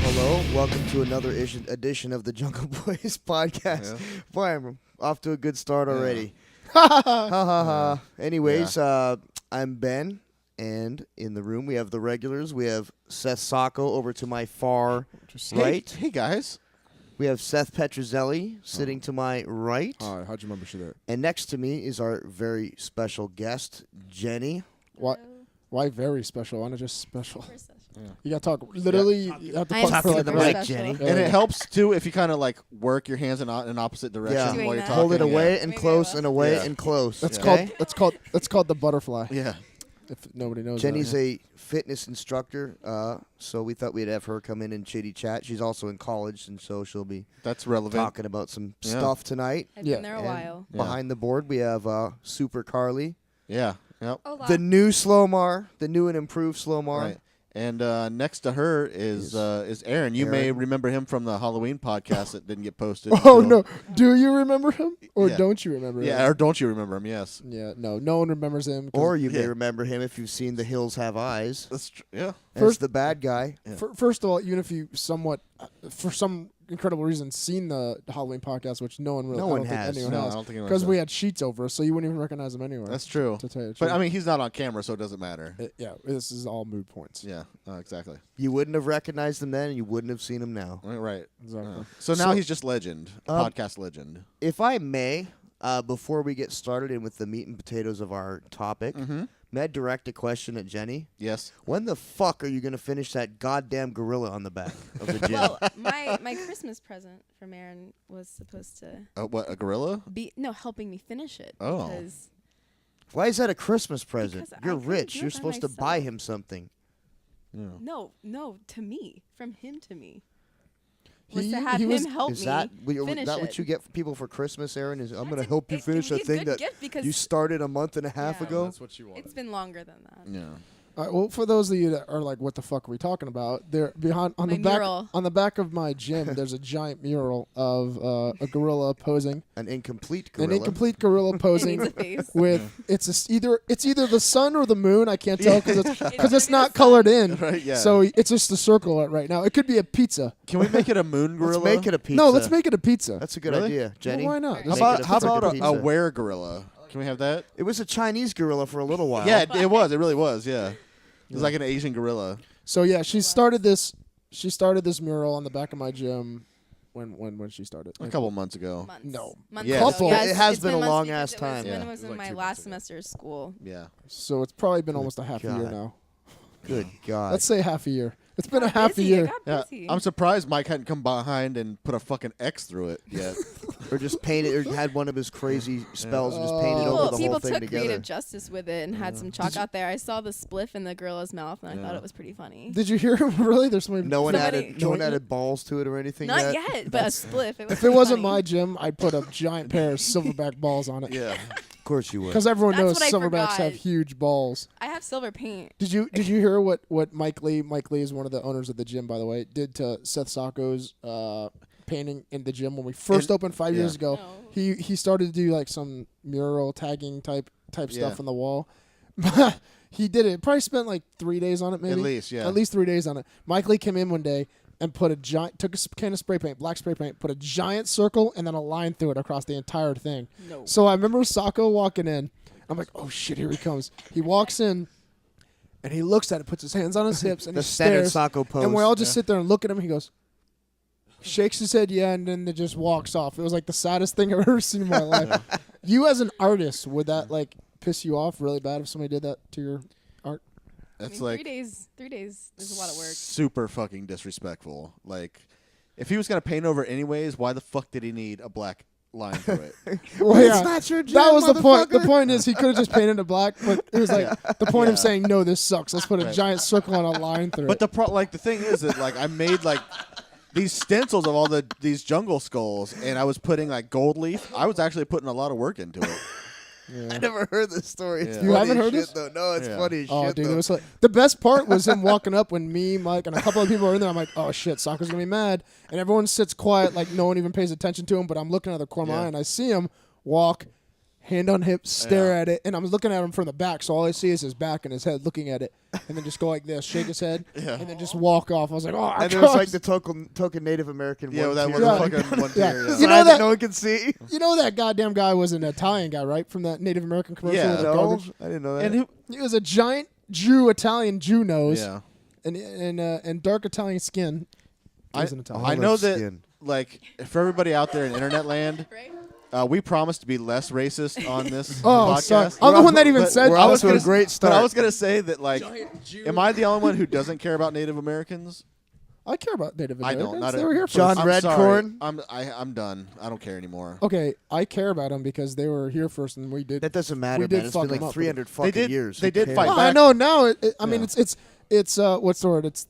hello. Welcome to another edition of the Jungle Boys podcast. Yeah. Boy, I'm off to a good start already. Ha ha ha. Anyways, I'm Ben, and in the room we have the regulars. We have Seth Sacco over to my far right. Hey, guys. We have Seth Petruzelli sitting to my right. How'd you remember that? And next to me is our very special guest, Jenny. Why very special? Why not just special? Yeah. You gotta talk. Literally, you have to talk for to like the a mic, minute. Jenny. And it helps, too, if you kind of, like, work your hands in an opposite direction Yeah. while Doing you're that. talking. Hold it away and Maybe I close will. and away Yeah. and close. That's okay? called the butterfly. Yeah. If nobody knows, Jenny's that. a fitness instructor, so we thought we'd have her come in and chitty chat. She's also in college, and so she'll be That's relevant. talking about some Yeah. stuff tonight. I've Yeah. been there a And while. Yeah. Behind the board, we have Super Carly, Yeah. Yep. Hola. the new Slowmar, the new and improved Slowmar. Right. And next to her is Aaron. You may Aaron. remember him from the Halloween podcast that didn't get posted. Oh until- no! Do you remember him or Yeah. don't you remember him? Yeah, or don't you remember him? Yes. Yeah. No one remembers him. 'cause Or you may Yeah. remember him if you've seen The Hills Have Eyes. That's yeah. As First- the bad guy. Yeah. First of all, even if you somewhat, for some incredible reason, seen the Halloween podcast, which no one really, No I one don't think has. anyone No, I has, don't think anyone because has we that. had sheets over, so you wouldn't even recognize him anywhere. That's true. To tell you the But truth. I mean, he's not on camera, so it doesn't matter. Yeah, this is all mood points. Yeah. Exactly. You wouldn't have recognized him then, and you wouldn't have seen him now. Right. Exactly. So now So- he's just legend, podcast legend. If I may, before we get started in with the meat and potatoes of our topic, may I direct a question at Jenny? Yes. When the fuck are you going to finish that goddamn gorilla on the back of the gym? Well, my Christmas present from Aaron was supposed to What, a gorilla? be helping me finish it. Oh. Because Why is that a Christmas present? Because I You're couldn't rich. do it You're by supposed to buy myself. him something. Yeah. no, to me, from him to me, He- was to have he him was- help Is me that finish that it. what you get for people for Christmas, Aaron? Is I'm going to That's help you it finish can a be a thing good that gift because you started a month and a half Yeah. ago? That's what you it's been longer than that. Yeah. All right, well, for those of you that are like, "What the fuck are we talking about?" There, behind on My the back mural. on the back of my gym, there's a giant mural of a gorilla posing, An incomplete gorilla. an incomplete gorilla It needs posing a face. with either the sun or the moon. I can't tell because it's It's it's gonna not be the colored sun. in. Right. Yeah. So it's just a circle right now. It could be a pizza. can we make it a moon gorilla? Let's make it a pizza. No, let's make it a pizza. That's a good Really? idea, Jenny. Well, why not? How How Just about it a how freaking about pizza. a were gorilla? Can we have that? It was a Chinese gorilla for a little while. Yeah, it was. It really was. Yeah. It was like an Asian gorilla. So yeah, she started this mural on the back of my gym. When she started? A couple months ago. Months. No. Months Yeah. ago. Couple. Yes, It has it's been a months long because ass it was time. When Yeah. it was It was in like my 2 last months ago. semester of school. Yeah. So it's probably been almost a half a year God. now. Good God. Let's say half a year. It's been a Got half a busy, year. I got Yeah. busy. I'm surprised Mike hadn't come behind and put a fucking X through it yet. Or just painted, or had one of his crazy spells and just painted Oh. over the whole People thing took together. creative justice with it and had some chalk out there. I saw the spliff in the gorilla's mouth and I thought Yeah. it was pretty funny. Did you hear him? Really? There's somebody. No one Somebody- added, no one added balls to it or anything. Not yet. yet, but a spliff. It was If it pretty wasn't funny. my gym, I'd put a giant pair of silverback balls on it. Yeah. Of course you would. Because everyone That's knows what I silverbacks have forgot. huge balls. I have silver paint. Did you hear what Mike Lee is one of the owners of the gym, by the way, did to Seth Sacco's painting in the gym when we first opened 5 years ago? No. He started to do like some mural tagging type Yeah. stuff on the wall. He did it. Probably spent like 3 days on it, maybe. At least, yeah. At least 3 days on it. Mike Lee came in one day and took a can of spray paint, black spray paint, put a giant circle and then a line through it across the entire thing. No. So I remember Sacco walking in. I'm like, oh shit, here he comes. He walks in and he looks at it, puts his hands on his hips, and the he standard stares. Sacco pose. And we all just sit there and look at him. He goes, shakes his head, yeah, and then it just walks off. It was like the saddest thing I've ever seen in my life. You as an artist, would that like piss you off really bad if somebody did that to your art? That's I mean, like 3 days is a lot of work. super fucking disrespectful. Like, if he was gonna paint over anyways, why the fuck did he need a black line through it? Well, It's yeah, not your gym, that was the point. The motherfucker. point is he could have just painted it black, but it was like the point of Yeah. saying no, this sucks. Let's put a Right. giant circle and a line through But it. the thing is that like I made like these stencils of all these jungle skulls, and I was putting like gold leaf. I was actually putting a lot of work into it. I never heard this story. It's Yeah. funny You haven't as heard shit, this? though. No, it's Yeah. funny as Oh, shit, dude, though. it was like the best part was him walking up when me, Mike, and a couple of people are in there. I'm like, oh shit, Sokka's gonna be mad, and everyone sits quiet, like no one even pays attention to him. But I'm looking at the corner of my eye, Yeah. and I see him walk, hand on hip, stare at it, and I'm looking at him from the back, so all I see is his back and his head looking at it, and then just go like this, shake his head, and then just walk off. I was like, oh, and it was like the token Native American Yeah, one. that tier. was the fucking one tier. Yeah. You know that no one can see. You know that goddamn guy was an Italian guy, right? From that Native American commercial. Yeah. with the No, garbage? I didn't know that. And He was a giant Italian Jew nose, yeah. and dark Italian skin. He was an Italian. I know that, skin. like, for everybody out there in internet land, Right? we promised to be less racist on this Oh, sorry. podcast. I'm the one that even But said we're that. off to a great But start. I was gonna say that, like, am I the only one who doesn't care about Native Americans? I care about Native I Americans. don't. Not They a- were here first. John I'm Redcorn? sorry. I'm done. I don't care anymore. Okay, I care about them because they were here first, and we did. That doesn't matter, we did man. It's fuck been them like up, 300 They fucking did- years. they Who did cares? fight Well, back. I know now. I mean, Yeah. it's what's the word? It's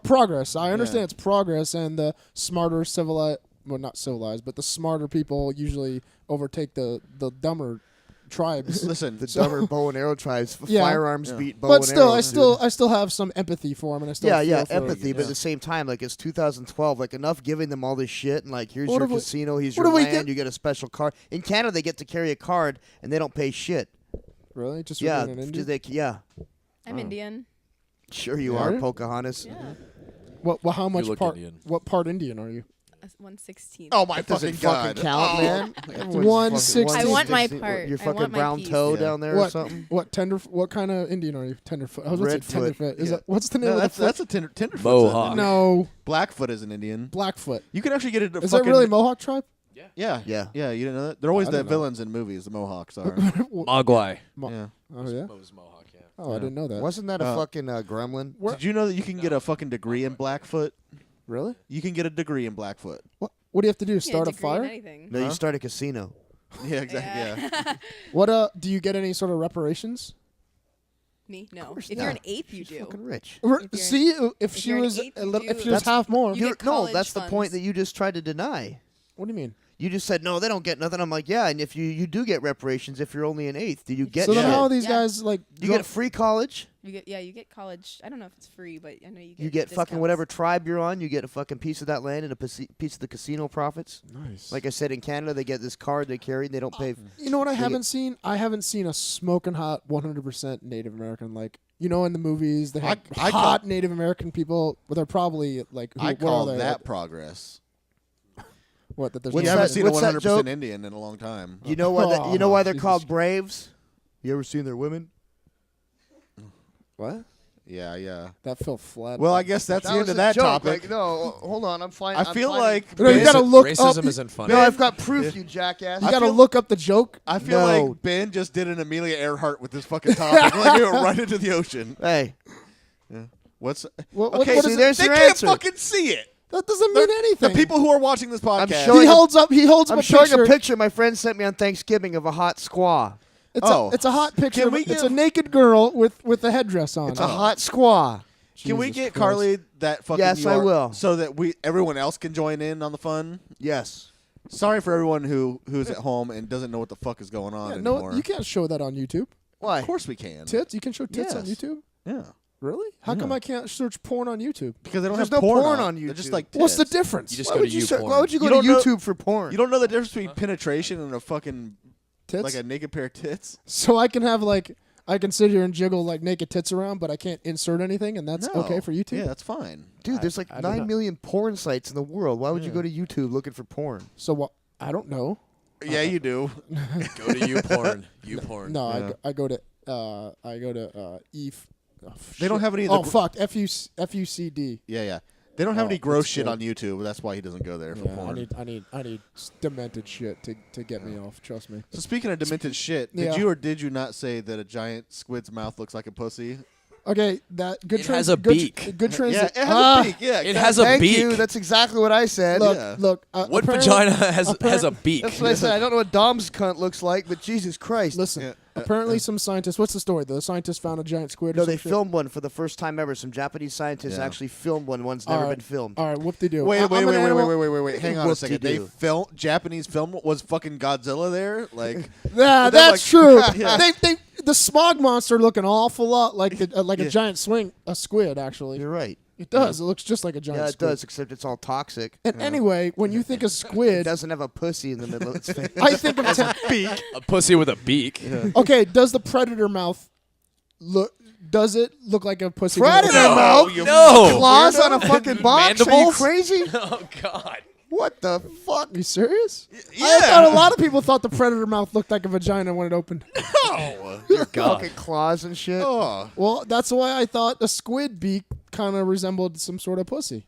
progress. I understand Yeah. it's progress, and the smarter civilized, well, not civilized, but the smarter people usually overtake the dumber tribes. Listen, The dumber bow and arrow tribes. Yeah. Firearms Yeah. beat bow But and still, arrows. I still have some empathy for them, and I still Yeah, feel for empathy, but Yeah. at the same time, like, it's 2012, like, enough giving them all this shit, and, like, here's What your if we- casino, here's what your if we land, get- you get a special card. In Canada, they get to carry a card, and they don't pay shit. Really, just for Yeah, being an Indian? yeah. I'm Indian. Sure you Yeah. are, Pocahontas. Yeah. Well, how much look part? Indian. What part Indian are you? 1/16. oh my That doesn't fucking god! fucking count, man. Everyone's 1/16. I want my 1/16. part. Your I fucking want my brown piece. toe Yeah. down there or What? something? What kind of Indian are you? Tenderfoot. I was going to say Redfoot. tenderfoot. Is Yeah. that what's the name No, of that's the foot? a Tenderfoot's Mohawk. an- No, Blackfoot is an Indian. Blackfoot. You can actually get it. Is that really Mohawk tribe? Yeah, Yeah. yeah. You didn't know that? They're always I the didn't know. villains in movies. The Mohawks are. Mogwai. yeah. Oh yeah. Moses Mohawk, yeah. Oh, I didn't know that. Wasn't that a fucking gremlin? Where- Did you know that you can get a fucking degree in Blackfoot? Really? You can get a degree in Blackfoot. What do you have to do? Yeah, Start a degree in fire? anything. No, you Huh? start a casino. Yeah, exactly. Yeah. What do you get any sort of reparations? Me? No. course If you're an not. eighth, you She's do. fucking rich. you're- See, if she you're an was eighth, a you little, do- if she was That's- half more. you You're, get no, college that's the point funds. that you just tried to deny. What do you mean? You just said, no, they don't get nothing. I'm like, yeah, and if you do get reparations if you're only an eighth. Do you get So then shit? how are these Yeah. guys like? You get free college. You get college. I don't know if it's free, but I know you get. You get fucking discounts. whatever tribe you're on. You get a fucking piece of that land and a piece of the casino profits. Nice. Like I said, in Canada, they get this card they carry and they don't pay. You know what I They haven't seen? I haven't seen a smoking hot 100% Native American. Like, you know, in the movies, they have I call- hot Native American people, but they're probably like, who, I what call are they? that progress. What, that there's What's You no- that- haven't seen a what's that 100% joke? Indian in a long time. You know why? You know why they're Jesus called Christ. braves? You ever seen their women? What? Yeah, yeah. That fell flat. Well, I guess that's the end was of a that joke. topic. Like, no, hold on. I'm fine. I feel like No, you Ben- gotta look Racism up. isn't funny. No, I've got proof, you jackass. You I gotta feel- look up the joke. I feel No. like Ben just did an Amelia Earhart with this fucking topic. Like, we went right into the ocean. Hey, What's What, okay? what see, is it? there's they your can't answer. fucking see it. That doesn't mean anything. The people who are watching this podcast. showing- He holds up I'm a showing picture. a picture my friend sent me on Thanksgiving of a hot squaw. It's a hot picture. Can we It's a give- naked girl with a headdress on. It's a hot squaw. Can we Jesus get Christ. Carly that fucking Yes, I URL will. so that everyone else can join in on the fun? Yes. Sorry for everyone who's at home and doesn't know what the fuck is going on Yeah, anymore. no, you can't show that on YouTube. Why? Of course we can. Tits? You can show tits on Yes. YouTube? Yeah. Really? How come Yeah. I can't search porn on YouTube? Because they don't There's have no porn porn on on They're just YouTube. like What's the tits. difference? You just Why go would to you YouPorn. why would you go You to don't know- YouTube for porn? You don't know the difference between penetration and a fucking Tits? like a naked pair of tits? So I can have I can sit here and jiggle like naked tits around, but I can't insert anything, and that's No. okay for YouTube. Yeah, that's fine. Dude, there's like I don't 9 know. million porn sites in the world. Why would you Yeah. go to YouTube looking for porn? So what? I don't know. Yeah, you do. Go to YouPorn. YouPorn. No, Yeah. I go to EF. They don't have any of Oh the fuck! FUCD. Yeah, yeah. They don't have Oh, any gross that's shit good. on YouTube. That's why he doesn't go there for Yeah, porn. I need demented shit to get me off. Trust me. So speaking of demented shit, Yeah. did you or did you not say that a giant squid's mouth looks like a pussy? Okay, that good. It has a beak. Good Yeah, transit. it has a beak. Yeah, It has a Thank beak. you. That's exactly what I said. Look, Yeah. look. What apparently- vagina has a beak? That's what I said. I don't know what Dom's cunt looks like, but Jesus Christ. Listen. Yeah. Apparently, some scientists. What's the story? The scientists found a giant squid. No, or they some shit? filmed one for the first time ever. Some Japanese scientists Yeah. actually filmed one. One's All never right. been filmed. All right, whoop de do. Wait. Hang on a second. They Whoop-de-doo. Japanese film was fucking Godzilla there? Like Yeah, But they're that's like- true. Yeah. The smog monster look an awful lot like a Yeah. giant a squid actually. You're right. It does. It looks just like a giant Yeah, it squid. does, except it's all toxic. And anyway, when you think of It squid, doesn't have a pussy in the middle of its face. I think of A pussy with a beak. okay, does the predator mouth look? Does it look like a pussy? Predator No, mouth? no. Claws on a fucking box? Are you Mandibles? crazy? Oh God. What the fuck? Are you serious? Yeah. I thought a lot of people thought the predator mouth looked like a vagina when it opened. Dear God. Fucking claws and shit. Oh, Well, that's why I thought a squid beak kind of resembled some sort of pussy.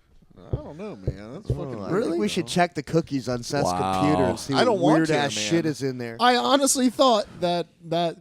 I don't know, man. That's fucking I weird. think we should check the cookies on Seth's Wow. computer and see I what don't want weird to, ass man. shit is in there. I honestly thought that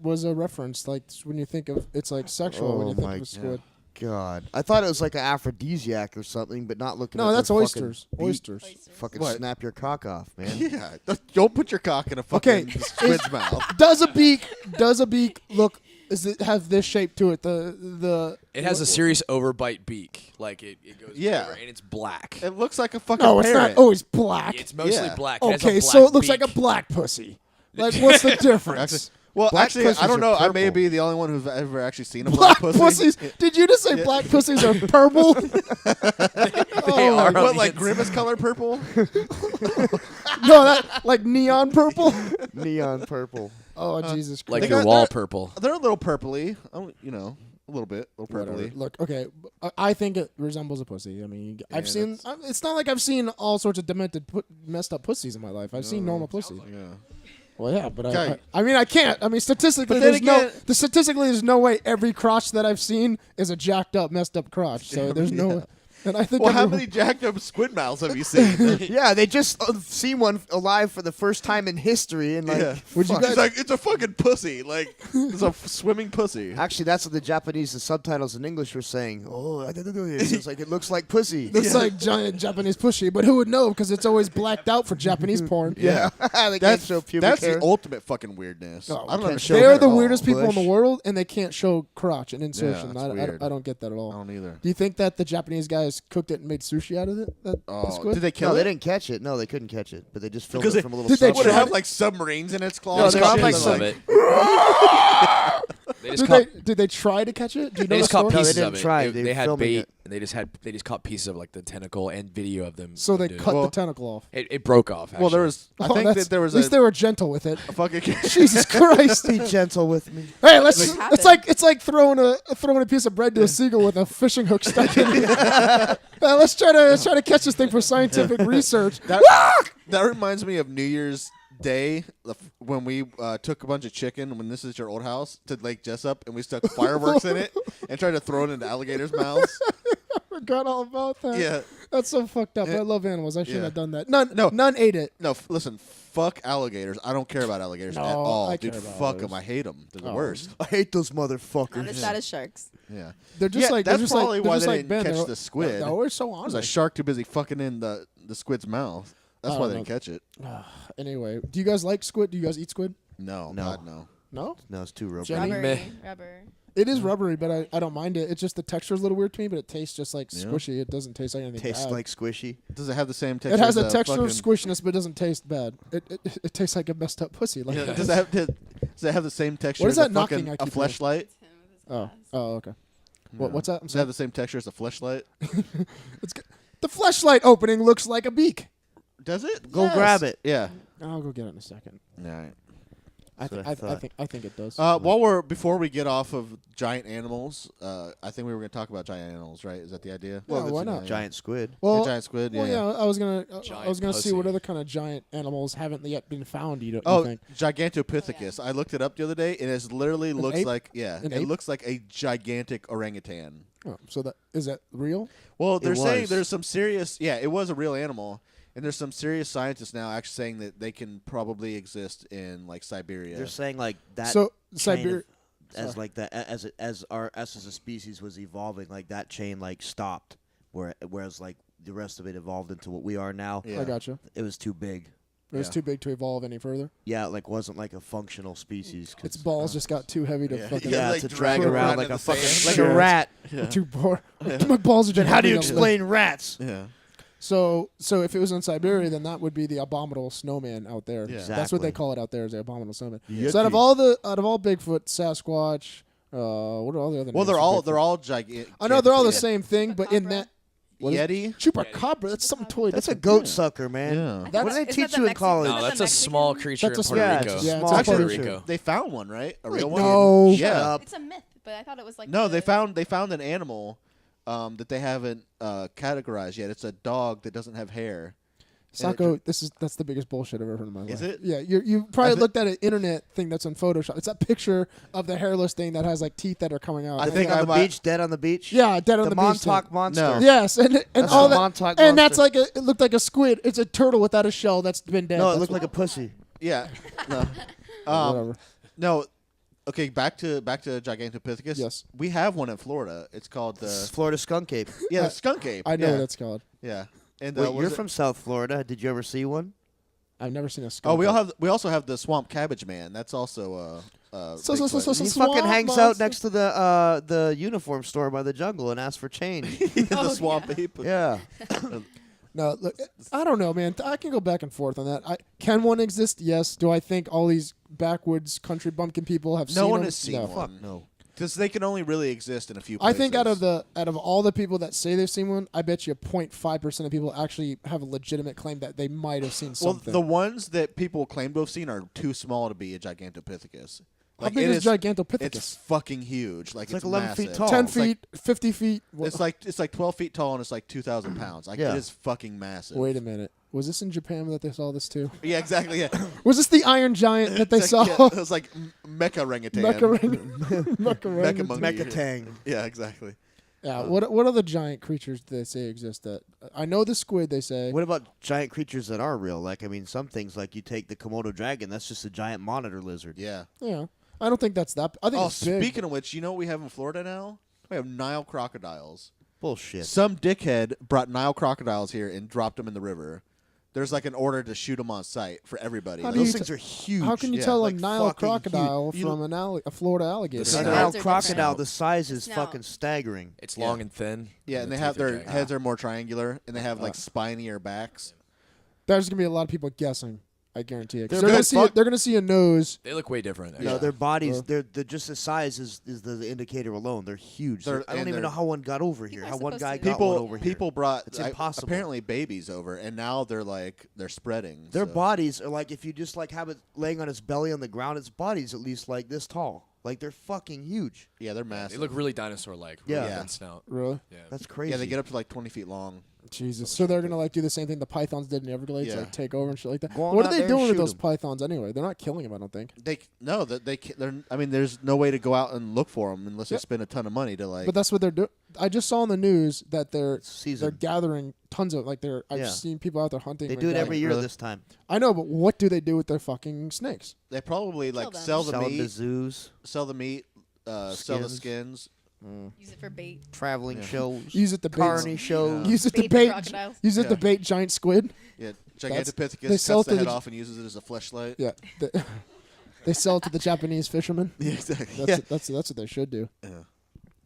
was a reference, like when you think of it's like sexual when Oh you think my of a squid. God, I thought it was like an aphrodisiac or something, but not looking. No, at that's the fucking oysters. beak. Oysters. Fucking What? snap your cock off, man. Yeah, don't put your cock in a fucking Okay. squid's mouth. Does a beak look? Is it have this shape to it? The It has a serious overbite beak. Like it goes Yeah. over, and it's black. It looks like a fucking no, it's parrot. not always black. It's mostly Yeah. black. It has a Okay, black so it looks beak. like a black pussy. Like, what's the difference? Actually, well, Black actually, pussies I don't are know. I may purple. be the only one who's ever actually seen a Black black pussy. pussies? Did you just say black pussies are purple? They are on What, the like inside. grimace color purple? No, that like neon purple. Neon purple. Oh Jesus Christ! Like They your got- wall they're- purple. They're a little purpley. You know, a little bit, a little Whatever. purpley. Look, okay, I think it resembles a pussy. I mean, I've Yeah, seen. It's not like I've seen all sorts of demented, messed up pussies in my life. I've seen normal pussies. Yeah. Well, yeah, but Okay. I mean, I can't. I mean, statistically, But then statistically, there's no way every crotch that I've seen is a jacked up, messed up crotch. So there's no. And I think. Well, how everyone- many jacked up squid mouths have you seen? Yeah, they just seen one alive for the first time in history, and like, Yeah. Would you fuck. guys- It's like it's a fucking pussy. Like it's a swimming pussy. Actually, that's what the Japanese the subtitles in English were saying. Oh, I don't know. It's like it looks like pussy. Looks like giant Japanese pussy, but who would know? Because it's always blacked out for Japanese porn. Yeah, they can't That's show pubic that's hair. the ultimate fucking weirdness. No, I don't can't understand. show They're that the at all. weirdest people in the Bush. world, and they can't show crotch and insertion. that's weird. I don't get that at I all. don't either. Do you think that the Japanese guys cooked it and made sushi out of it? The Oh, squid? did they kill No, it? they didn't catch it. No, they couldn't catch it, but they just filmed Because it they- from a little. did they Would it try have to- like submarines in its claws? No, and they shit? got like Pieces some- of it. They just Did caught. did they try to catch it? Do you know They the just caught story? No, they pieces didn't of it. try. They They had filming bait. it. And they just caught pieces of like the tentacle and video of them. So they doing cut it. Well- the tentacle off. It broke off. Actually. Well, there was. I Oh, think that's- that there was at least they were gentle with it. a fucking. Jesus Christ! Be gentle with me. Hey, let's. Like- It's like throwing a piece of bread to a seagull with a fishing hook stuck in it. Let's try to catch this thing for scientific research. That reminds me of New Year's Day when we took a bunch of chicken when this is your old house to Lake Jessup and we stuck fireworks in it and tried to throw it into alligators' mouths. Forgot all about that. Yeah. That's so fucked up. Yeah. I love animals. I shouldn't Yeah. have done that. No. None ate it. No, listen. Fuck alligators. I don't care about alligators No, at all, I dude. care about Fuck alligators. them. I hate them. They're the Oh. worst. I hate those Not motherfuckers. as bad as sharks. Yeah. They're just Yeah, like that's they're just probably like, they're why just they like didn't Ben. catch They're- the squid. No, we're so There on. was a shark too busy fucking in the squid's mouth. That's I why don't they didn't know. catch it. Anyway, do you guys like squid? Do you guys eat squid? No, No. God, no. No. No, it's too rubber. Jenny? Rubbery. Rubber. It is rubbery, but I don't mind it. It's just the texture is a little weird to me, but it tastes just like Yeah. squishy. It doesn't taste like anything Tastes bad. like squishy. Does it have the same texture? It has as a texture of fucking- squishiness, but it doesn't taste bad. It tastes like a messed up pussy. Like Yeah, does it have the same texture What is as that a knocking fucking I a keep hearing? fleshlight? oh, okay. What's that? I'm Does it sorry. have the same texture as a fleshlight? The fleshlight opening looks like a beak. Does it? Go grab it. Yeah. I'll go get it in a second. All right. I what think I I thought. think it does. Before we get off of giant animals, I think we were going to talk about giant animals, right? Is that the idea? Well, that's why it, not? yeah. Giant squid. well, giant squid. well, yeah. I was gonna Giant see what pussy. other kind of giant animals haven't yet been found. You Oh, think? Gigantopithecus. I looked it up the other day, and it literally looks ape? like An it ape? looks like a gigantic orangutan. Oh, so that is that real? Well, they're saying was. there's some serious. Yeah, it was a real animal, and there's some serious scientists now actually saying that they can probably exist in like Siberia. They're saying like that. So chain Siberia. of- as like that as us as a species was evolving, like that chain like stopped, whereas like the rest of it evolved into what we are now. Yeah. I gotcha. It was too big. It was Yeah. too big to evolve any further. Yeah, it like wasn't like a functional species. 'cause- Its balls just got too heavy to Yeah. fucking. yeah, like to drag drag around around in like the a fucking sand. like a rat. Too bored. My balls are Then just how do you heavy to lift. explain rats? Yeah. So if it was in Siberia, then that would be the abominable snowman out there. Yeah. That's what they Exactly. call it out there, is the abominable snowman. Yeti. So out of all Bigfoot, Sasquatch, what are all the other? Well, names for Bigfoot? they're all gigantic. I know they're all the yeah. same thing, but in that What is- Yeti. Chupacabra. That's something totally That's a different. goat sucker, man. Yeah. What That's- did they Isn't teach that you the in college? No, Is that that's the a small Mexican? creature That's in a Puerto small- Rico. yeah, it's a Yeah, small it's Puerto creature. Rico. They found one, right? A real one. No. Yeah. Shut up. It's a myth, but I thought it was like No, the- they found an animal that they haven't categorized yet. It's a dog that doesn't have hair. Sacco, that's the biggest bullshit I've ever heard in my life. Is it? Yeah, you probably looked at an internet thing that's on Photoshop. It's that picture of the hairless thing that has like teeth that are coming out. I I think think on I the might- beach, dead on the beach. yeah, dead on the the beach. thing. Montauk monster. No. Yes, and That's all the that, Montauk and that's monster. like it looked like a squid. It's a turtle without a shell that's been dead. No, it That's looked what- like a pussy. Yeah. No. whatever. No. Okay, back to Gigantopithecus. Yes. We have one in Florida. It's called the Florida skunk ape. the skunk ape. I know yeah. what that's called. Yeah. And Wait, what you're is it? from South Florida. Did you ever see one? I've never seen a skunk. Oh, we also have the swamp cabbage man. That's also So- Bigfoot. He swamp fucking hangs monster. out next to the uniform store by the jungle and asks for change. the swamp ape. yeah. No, look, I don't know, man. I can go back and forth on that. Can one exist? Yes. Do I think all these backwoods country bumpkin people have seen No one them? has seen No. one. Fuck no. Because they can only really exist in a few I places. think out of all the people that say they've seen one, I bet you 0.5% of people actually have a legitimate claim that they might have seen Well, something. the ones that people claim to have seen are too small to be a Gigantopithecus. How big is Gigantopithecus? It's fucking huge. Like It's like it's 11 massive. feet tall. 10 It's like- feet, 50 feet. It's like 12 feet tall and it's like 2,000 pounds. Like Yeah. it is fucking massive. Wait a minute. Was this in Japan that they saw this too? Yeah, exactly. Yeah. Was this the Iron Giant that they It's saw? like, yeah, it was like mecha orangutan. Mecha Mecha monkey. Mecha Tang. Yeah, exactly. Yeah. What other giant creatures do they say exist? That I know the squid. They say. What about giant creatures that are real? Like, I mean, some things, like you take the Komodo dragon, that's just a giant monitor lizard. Yeah. Yeah. I don't think that's that. I think Oh, it's big. speaking of which, you know what we have in Florida now? We have Nile crocodiles. Bullshit. Some dickhead brought Nile crocodiles here and dropped them in the river. There's like an order to shoot them on sight for everybody. How Like, do Those you things are huge. How can you yeah, tell like a Nile fucking huge. crocodile You from a Florida alligator? A The Nile snout. crocodile, different. the size is Snout. fucking staggering. It's Yeah. long and thin. yeah, and the they have teeth are their giant. heads are more triangular, and they have like spinier backs. There's gonna be a lot of people guessing. I guarantee it. 'Cause They're They're, gonna big see. fuck- They're gonna see a nose. They look way different. No, actually. their bodies, Uh. they're just the size is the indicator alone. They're huge. They're- I don't and even know they're- how one got over here. People are How one supposed guy to- got one People over here. people brought It's impossible. apparently babies over, and now they're spreading. Their so. bodies are like, if you just like have it laying on its belly on the ground, its body's at least like this tall. Like they're fucking huge. Yeah, they're They massive. look really dinosaur-like. Really Yeah. thin snout. Really? Yeah. That's crazy. Yeah, they get up to like 20 feet long. Jesus. So they're gonna like do the same thing the pythons did in Everglades, Yeah. like take over and shit like that. Go on What out are they there and doing with shoot those 'em. pythons anyway? They're not killing them, I don't think. I mean, there's no way to go out and look for them unless Yeah. you spend a ton of money to like. But that's what they're doing. I just saw on the news that they're season. gathering tons of like they're. I've Yeah. seen people out there hunting. They like do it that. every year Really? this time. I know, but what do they do with their fucking snakes? they probably like them. sell the Sell them to meat, zoos, sell the meat, sell the skins. Use it for bait. traveling shows, Use it to bait. carny shows. Use it to Bait bait. crocodiles. Use it to Yeah. bait giant squid. Yeah, they Gigantopithecus sell cuts to the head the- off and uses it as a fleshlight. Yeah. They sell it to the Japanese fishermen. Yeah, exactly. That's what they should do. Yeah.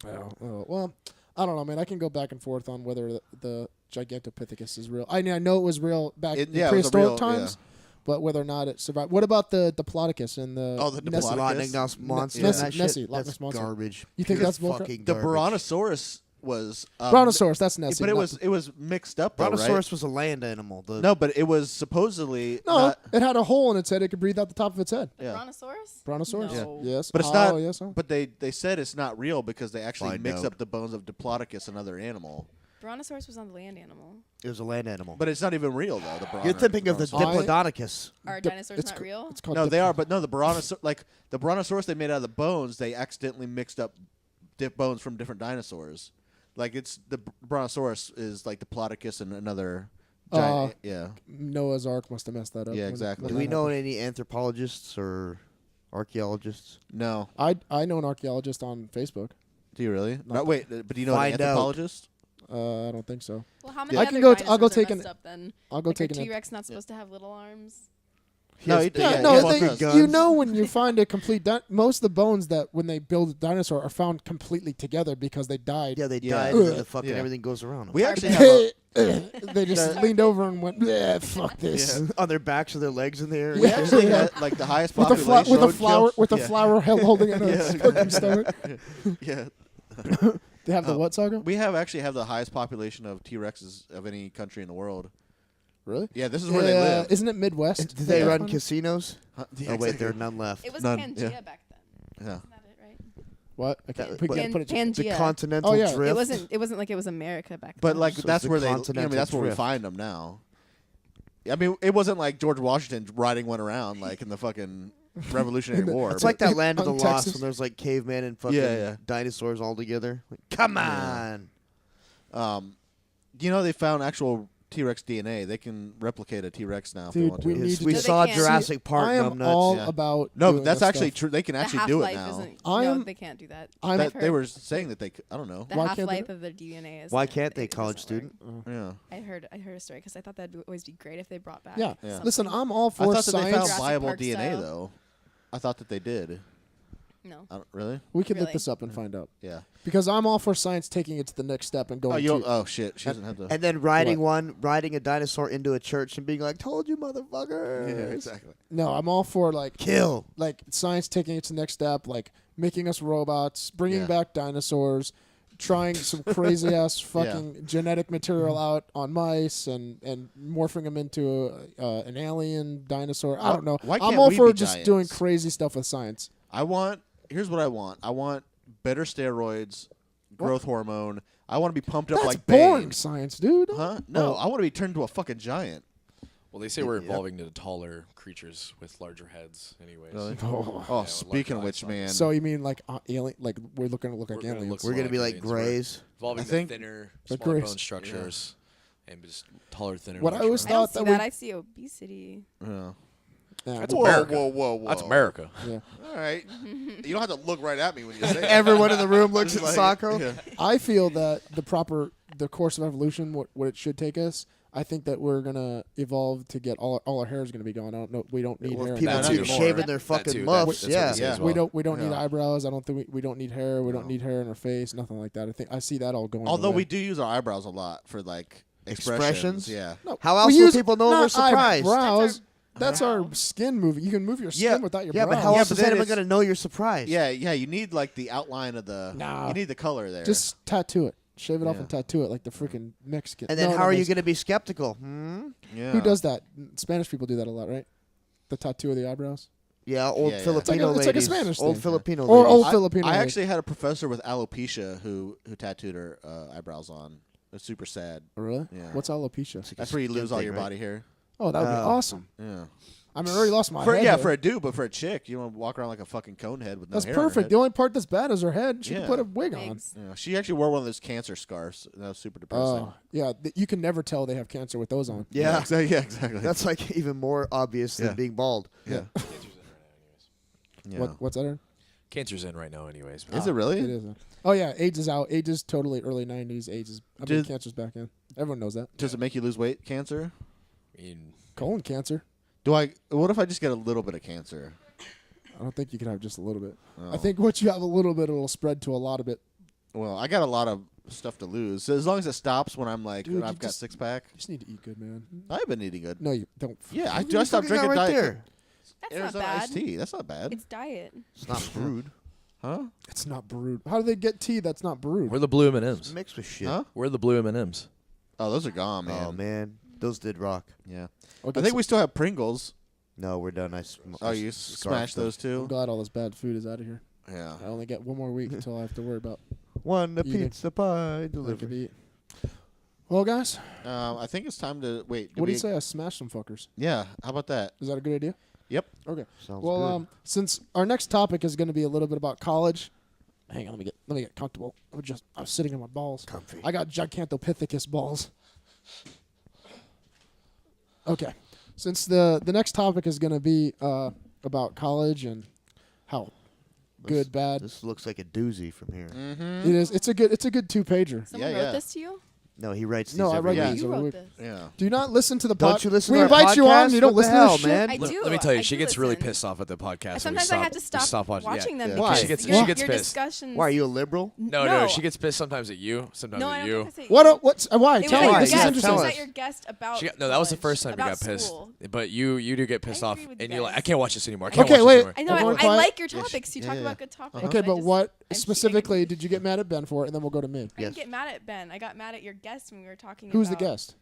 Oh, well, I don't know, man. I can go back and forth on whether the Gigantopithecus is real. I mean, I know it was real back in Yeah, it was a prehistoric real- times, but whether or not it survived. What about the Diplodocus and the Oh, the Nessie? Diplodocus. Loch Ness monster. Yeah. and that Nessie, shit, Loch that's Ness monster. garbage. You think that's bullcrap? fucking The garbage. Brontosaurus was Brontosaurus? That's Nessie. but it not- was mixed up though, Brontosaurus was a land animal. The, right? No, but it was supposedly No, not, it had a hole in its head. It could breathe out the top of its head. yeah. Brontosaurus? Brontosaurus. No. Yes. But it's Oh, not. Yes. Oh. But they said it's not real because they actually Find mix out. up the bones of Diplodocus, another animal. Brontosaurus was on the land animal. it was a land animal. But it's not even real though. The You're thinking of the Brontosaurus. Diplodocus. Are Dip- dinosaurs it's not ca- real? It's called No, dip- they are, but no, the Brontosaurus they made out of the bones. They accidentally mixed up bones from different dinosaurs. Like it's the Brontosaurus is like the Diplodocus and another giant. Yeah, Noah's Ark must have messed that up. Yeah, when- exactly. when Do we that know happened. any anthropologists or archaeologists? no. I know an archaeologist on Facebook. Do you really? No. No, wait. But do you know an Find out. anthropologist? I don't think so. Well, how many I other can go. dinosaurs I'll go are take messed an. up then? I'll go Like, take are an. T-Rex not supposed to have little arms? No, He he- has Yeah, yeah, no, he they, does. guns. you know when you find a complete most of the bones that when they build a dinosaur are found completely together because they died. Yeah, they Yeah. died, and then the fucking Yeah. everything goes around them. We actually have a, They just leaned over and went, "Yeah, fuck this." on their backs or their legs in there. we Yeah. actually had like the highest With a population. with a flower Roadkill. with a Yeah. flower holding it in its Yeah. fucking stomach. Yeah. They have the what, Saga? We actually have the highest population of T-Rexes of any country in the world. Really? Yeah, this is where they live. Isn't it Midwest? Do they run F1? casinos? Yeah, Oh wait, exactly. there are none left. It was None, Pangea yeah. back then. Yeah. Isn't that it, right? What? I That- can't but- put it. The Pangea. continental Oh, yeah. drift. It wasn't like it was America back then. But like So that's it's the where they. continental that's where we drift. find them now. I mean, it wasn't like George Washington riding one around like in the fucking Revolutionary War. It's like that Land of the On Lost Texas. when there's like cavemen and fucking Yeah. dinosaurs all together. Like, come on. They found actual T-Rex DNA. They can replicate a T-Rex now if they Dude, want we to. need to We No, they saw can't. Jurassic Park. I am numbnuts. all Yeah. about. No, doing but that's that actually stuff. true. They can the actually do it half-life now. isn't. I No, am- they can't do that. I'm- I've They heard were saying that they. I don't know. the Why can't they half-life do- of their DNA is. Why can't they, it college doesn't student? work. Yeah. I heard a story because I thought that'd always be great if they brought back. Yeah. Yeah. Listen, I'm all I for thought that they found science. Jurassic viable Park DNA style. though. I thought that they did. No. I don't, really? We could look Really? this up and find out Yeah. because I'm all for science taking it to the next step and going. Oh shit! She doesn't have to. And then riding a dinosaur into a church and being like, "Told you, motherfucker!" Yeah, exactly. No, I'm all for Kill. like science taking it to the next step, like making us robots, bringing Yeah. back dinosaurs, trying some crazy ass fucking genetic material out on mice and morphing them into an alien dinosaur. I don't know. Why I'm can't all we for be just giants? doing crazy stuff with science. Here's what I want. I want better steroids, growth hormone. I want to be pumped up That's like boring Bane. science, dude. Huh? No, Oh. I want to be turned into a fucking giant. Well, they say we're Yep. evolving to taller creatures with larger heads, anyways. Really? Oh. Oh, with speaking of larger which, eyes. man. So you mean like alien? Like we're looking to look like We're gonna aliens? look We're gonna be like aliens. We're Grays. Evolving I think- to thinner, The smaller Greys. bone structures, and just taller, thinner. What I larger always I brains. don't thought see that that. we- I see obesity. Yeah. Yeah, That's well, America. Whoa. That's America. yeah. All right. You don't have to look right at me when you say it. Everyone in the room looks at Like, Sacco. yeah. I feel that the course of evolution, what it should take us. I think that we're gonna evolve to get all our hair is gonna be gone. I don't know. We don't need Well, hair. people Not keep anymore. shaving their That fucking too. muffs. That's what Yeah. they say as Yeah. well. We don't need Yeah. eyebrows. I don't think we don't need hair. We don't No. need hair in our face. Nothing like that. I think I see that all going. Although away. we do use our eyebrows a lot for like Expressions? Yeah. No, How we else will use people know not we're surprised? Eyebrows. That's That's our skin moving. You can move your skin Yeah. without your Yeah, brows. but how Yeah, else but is then anyone it's- gonna know you're surprised? Yeah. You need like the outline of the. Nah. You need the color there. Just tattoo it. Shave it off Yeah. and tattoo it like the freaking Mexican. And then No, how are you Mex- gonna be skeptical? Hmm? yeah. Who does that? Spanish people do that a lot, right? The tattoo of the eyebrows. Yeah, old Yeah, yeah. Filipino It's like a ladies. Spanish Old thing. Filipino Or ladies. old I- Filipino. I lady. actually had a professor with alopecia who tattooed her eyebrows on. It's super sad. Oh, really? Yeah. What's alopecia? That's where you lose skin all thing, your right? body hair. Oh, that would be Oh. awesome. Yeah. I mean, I already lost my For head. yeah, hair. for a dude, but for a chick, you want to walk around like a fucking cone head with no That's hair on her perfect. head. The only part that's bad is her head. She Yeah. can put a wig on. Wigs. Yeah, she actually wore one of those cancer scarves. That was super depressing. Oh, yeah. You can never tell they have cancer with those on. Yeah, exactly. Yeah, exactly. that's like even more obvious Yeah. than being bald. yeah. Cancer's in right now, anyways. Yeah. What's that? Aaron? Cancer's in right now, anyways. Is it really? It isn't. Oh yeah, AIDS is out. AIDS is totally early '90s. AIDS is. I mean, Did- cancer's back in. Everyone knows that. Does it make you lose weight? Cancer? I mean, Colon cancer. What if I just get a little bit of cancer? I don't think you can have just a little bit. Oh. I think once you have a little bit, it'll spread to a lot of it. Well, I got a lot of stuff to lose. So as long as it stops when I'm like, Dude, when you I've got just- six pack. You just need to eat good, man. I've been eating good. No, you don't. Yeah, I Look do. at I the stopped fucking drinking guy right diet. there. That's Arizona not iced bad. tea. That's not bad. It's diet. It's not brewed. Huh? It's not brewed. How do they get tea that's not brewed? we're the blue M&Ms. Mixed with shit. Huh? We're the blue M&Ms. Oh, those are gone, man. Oh man, those did rock. Yeah. Okay, I think so we still have Pringles. No, we're done. Oh, you smashed those I'm too? glad all this bad food is out of here. Yeah. I only get one more week until I have to worry about One a Eating. pizza pie what I could delivered. eat. Well, guys, I think it's time to wait. what do you say? I smash some fuckers. Yeah. How about that? Is that a good idea? Yep. Okay. Sounds Well, good. since our next topic is going to be a little bit about college, hang on, let me get comfortable. I was sitting on my balls. Comfy. I got Gigantopithecus balls. Okay, since the next topic is going to be about college and how good, bad This looks like a doozy from here. Mm-hmm. it is. It's a good 2-pager. Someone Yeah, wrote yeah. this to you? No, he writes these No, I every write week. these You every wrote week. this. Yeah. Do you not listen to the Don't pod? you listen We to our invite you on. podcast? You don't What the listen hell, to this man? I shit. do. Let me tell you, I she do gets really listen. pissed off at the podcast. when Sometimes we I have to stop watching. watching them Yeah. because Why? She gets- your, she gets your pissed. discussions. Why are you a liberal? No, she gets pissed sometimes at you, sometimes No, at I you. don't think I say What? you. What's why? It was Tell at me. your This is guest. interesting. It was Tell at us. your guest about. No, that was the first time you about got pissed. school. But you do get pissed I off, agree with you and you're like, guys. I can't watch this anymore. I can't Okay, watch wait. this anymore. I know. Everyone I quiet? like your Yeah, topics. You talk yeah. about good topics. Okay, I but just- what I specifically can- did you get mad at Ben for? And then we'll go to me. I Yes. didn't get mad at Ben. I got mad at your guest when we were talking. Who's the about, guest?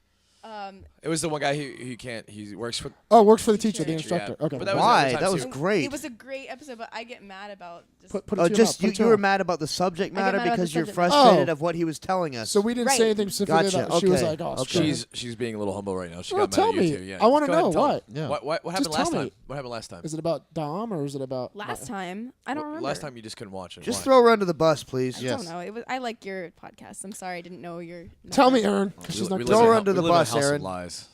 It was the one guy who can't. He works for. Oh, works for the teacher, the Teacher, instructor. yeah. Okay. But that was Why? every time That was too. great. It was a great episode, but I get mad about just. Put it Oh, to your just mouth. Put it to you your were mouth. mad about the subject I get matter mad about the because you're subject matter. frustrated Oh. of what he was telling us. So we didn't Right. say anything specifically. Gotcha, About, She was okay. like, "Oh, Okay. She's being a little humble right now. She Well, got tell mad at you me. too. Yeah. I wanna Go ahead know and tell why. him. Yeah. What happened Just tell last me. time? What happened last time? Is it about Dom or is it about Last time, I don't remember. Last time you just couldn't watch it. Just Why? throw her under the bus, please. I Yes. don't know. It was. I like your podcast. I'm sorry, I didn't know your. Tell me, numbers. Aaron. 'Cause she's not. We Throw live her in a- under we the live in a bus, house of Aaron. lies.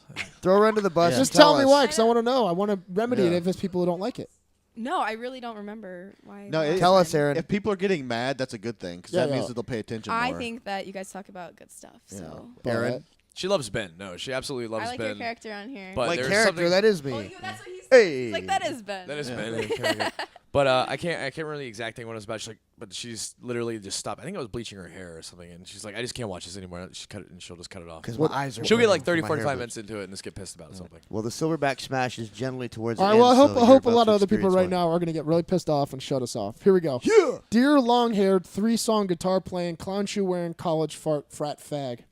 Throw her under the bus. Yeah. and Just tell me us. why, because I want to know. I want to remedy it Yeah. if it's people who don't like it. No, I really don't remember why. No, last Tell us, time. Aaron. If people are getting mad, that's a good thing because Yeah, that means yeah. that they'll pay attention I more. think that you guys talk about good stuff. So Aaron. She loves Ben. No, she absolutely loves I like Ben. your character on here. But Like there's character, something- that is me. Oh, that's what he's. Hey. He's like that is Ben. That is Yeah. Ben. Okay. But I can't remember the exact thing what it was about. She's like, but she's literally just stopped. I think I was bleaching her hair or something, and she's like, I just can't watch this anymore. She cut it, and she'll just cut it off. Because my eyes are She'll get burning like from 30, my 45 hair minutes into it and just get pissed about it or something. Well, the silverback smash is generally towards All the right. Well, I end, hope so I you're hope a about lot to of other people experience right one. now are going to get really pissed off and shut us off. Here we go. Yeah. Dear long-haired, 3-song guitar-playing, clown shoe-wearing, college frat fag.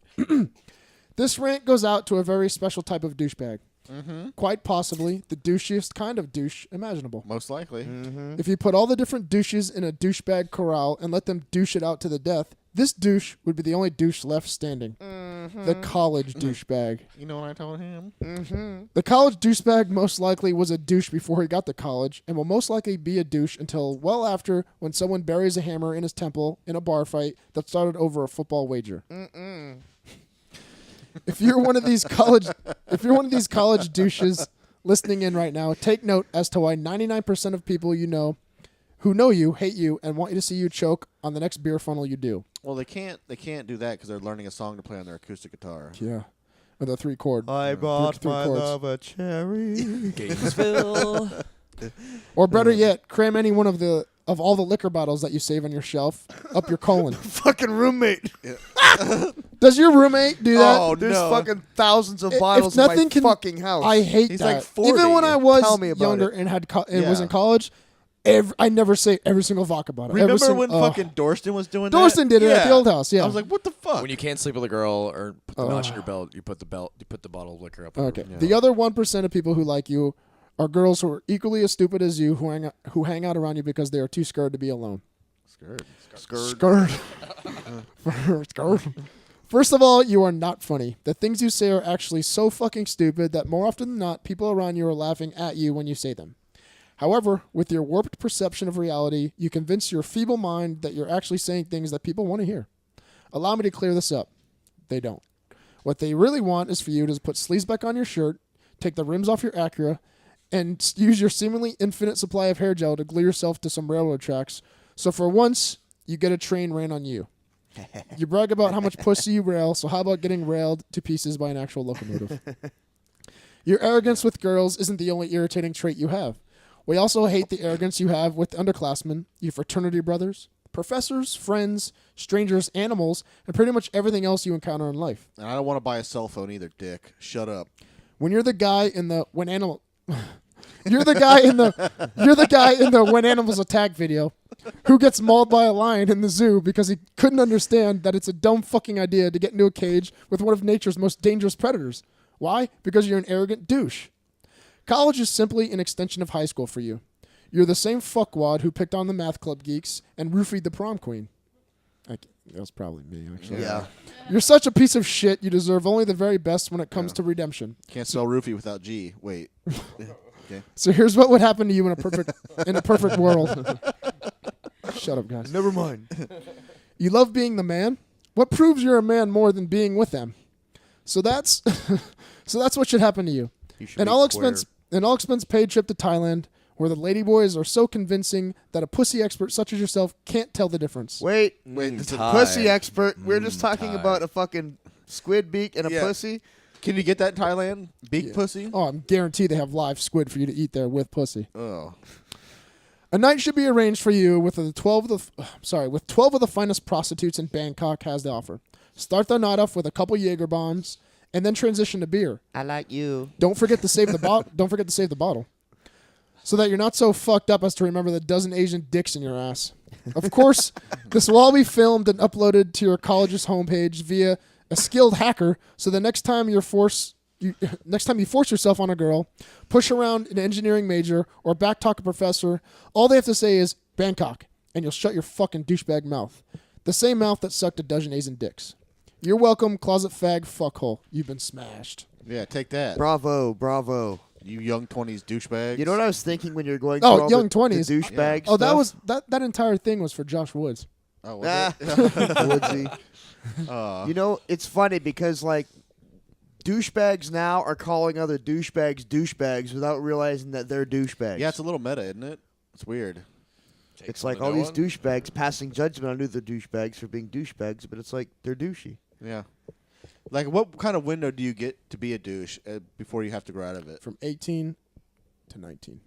This rant goes out to a very special type of douchebag. Quite possibly the douchiest kind of douche imaginable. Most likely. If you put all the different douches in a douchebag corral and let them douche it out to the death, this douche would be the only douche left standing. The college douchebag. You know what I told him? The college douchebag most likely was a douche before he got to college and will most likely be a douche until well after when someone buries a hammer in his temple in a bar fight that started over a football wager. If you're one of these college douches listening in right now, take note as to why 99% of people you know who know you hate you and want you to see you choke on the next beer funnel you do. Well, they can't do that because they're learning a song to play on their acoustic guitar. Yeah. With a 3-chord. I bought Three my chords. love a cherry. Gainesville. Or better yet, cram any one of all the liquor bottles that you save on your shelf up your colon. Fucking roommate. Does your roommate do that? Oh, There's no. fucking thousands of If bottles in my nothing can- fucking house. I hate He's that. like 40. Even when I was Tell me about younger it. and was Yeah. in college, I never say every single vodka bottle. Remember every when single, fucking Dorston was doing that? Dorston did it at the Yeah. old house? Yeah. I was like, what the fuck? When you can't sleep with a girl or put the notch in your belt, you put the bottle of liquor up. okay. Yeah. The other 1% of people who like you are girls who are equally as stupid as you who hang out around you because they are too scared to be alone. Scared. Scared. Scared. First of all, you are not funny. The things you say are actually so fucking stupid that more often than not, people around you are laughing at you when you say them. However, with your warped perception of reality, you convince your feeble mind that you're actually saying things that people want to hear. Allow me to clear this up. They don't. What they really want is for you to put sleeves back on your shirt, take the rims off your Acura, and use your seemingly infinite supply of hair gel to glue yourself to some railroad tracks. So for once, you get a train ran on you. You brag about how much pussy you rail, so how about getting railed to pieces by an actual locomotive? Your arrogance with girls isn't the only irritating trait you have. We also hate the arrogance you have with underclassmen, your fraternity brothers, professors, friends, strangers, animals, and pretty much everything else you encounter in life. And I don't want to buy a cell phone either, dick. Shut up. When you're the guy in the You're the guy in the When Animals Attack video who gets mauled by a lion in the zoo because he couldn't understand that it's a dumb fucking idea to get into a cage with one of nature's most dangerous predators. Why? Because you're an arrogant douche. College is simply an extension of high school for you. You're the same fuckwad who picked on the math club geeks and roofied the prom queen. That was probably me, actually. Yeah. You're such a piece of shit. You deserve only the very best when it comes to redemption. Can't spell roofie without G. Wait. Okay. So here's what would happen to you in a perfect world. Shut up, guys. Never mind. You love being the man. What proves you're a man more than being with them? So that's what should happen to you. You should An be all queer. expense paid trip to Thailand, where the ladyboys are so convincing that a pussy expert such as yourself can't tell the difference. Wait, Wait, this is pussy Thai. expert. We're just talking Thai. about a fucking squid beak and a Yeah. pussy. Can you get that in Thailand? Beak Yeah. pussy? Oh, I'm guaranteed they have live squid for you to eat there with pussy. Oh. A night should be arranged for you with with 12 of the finest prostitutes in Bangkok has to offer. Start the night off with a couple Jaeger bombs, and then transition to beer. I like you. Don't forget to save the bottle. Don't forget to save the bottle, so that you're not so fucked up as to remember the dozen Asian dicks in your ass. Of course, this will all be filmed and uploaded to your college's homepage via a skilled hacker. So the next time you force yourself on a girl, push around an engineering major, or backtalk a professor, all they have to say is Bangkok, and you'll shut your fucking douchebag mouth. The same mouth that sucked a dozen Asian dicks. You're welcome, closet fag fuckhole. You've been smashed. Yeah, take that. Bravo, bravo. You young 20s douchebags. You know what I was thinking when you're going Oh, through all young the 20s. douchebag Oh, that stuff? was that entire thing was for Josh Woods. Oh, was Ah, it? Woodsy. Uh, You know, it's funny because like douchebags now are calling other douchebags without realizing that they're douchebags. yeah, it's a little meta, isn't it? It's weird. It's like all these douchebags passing judgment on other douchebags for being douchebags, but it's like they're douchey. Yeah. Like, what kind of window do you get to be a douche before you have to grow out of it? From 18 to 19.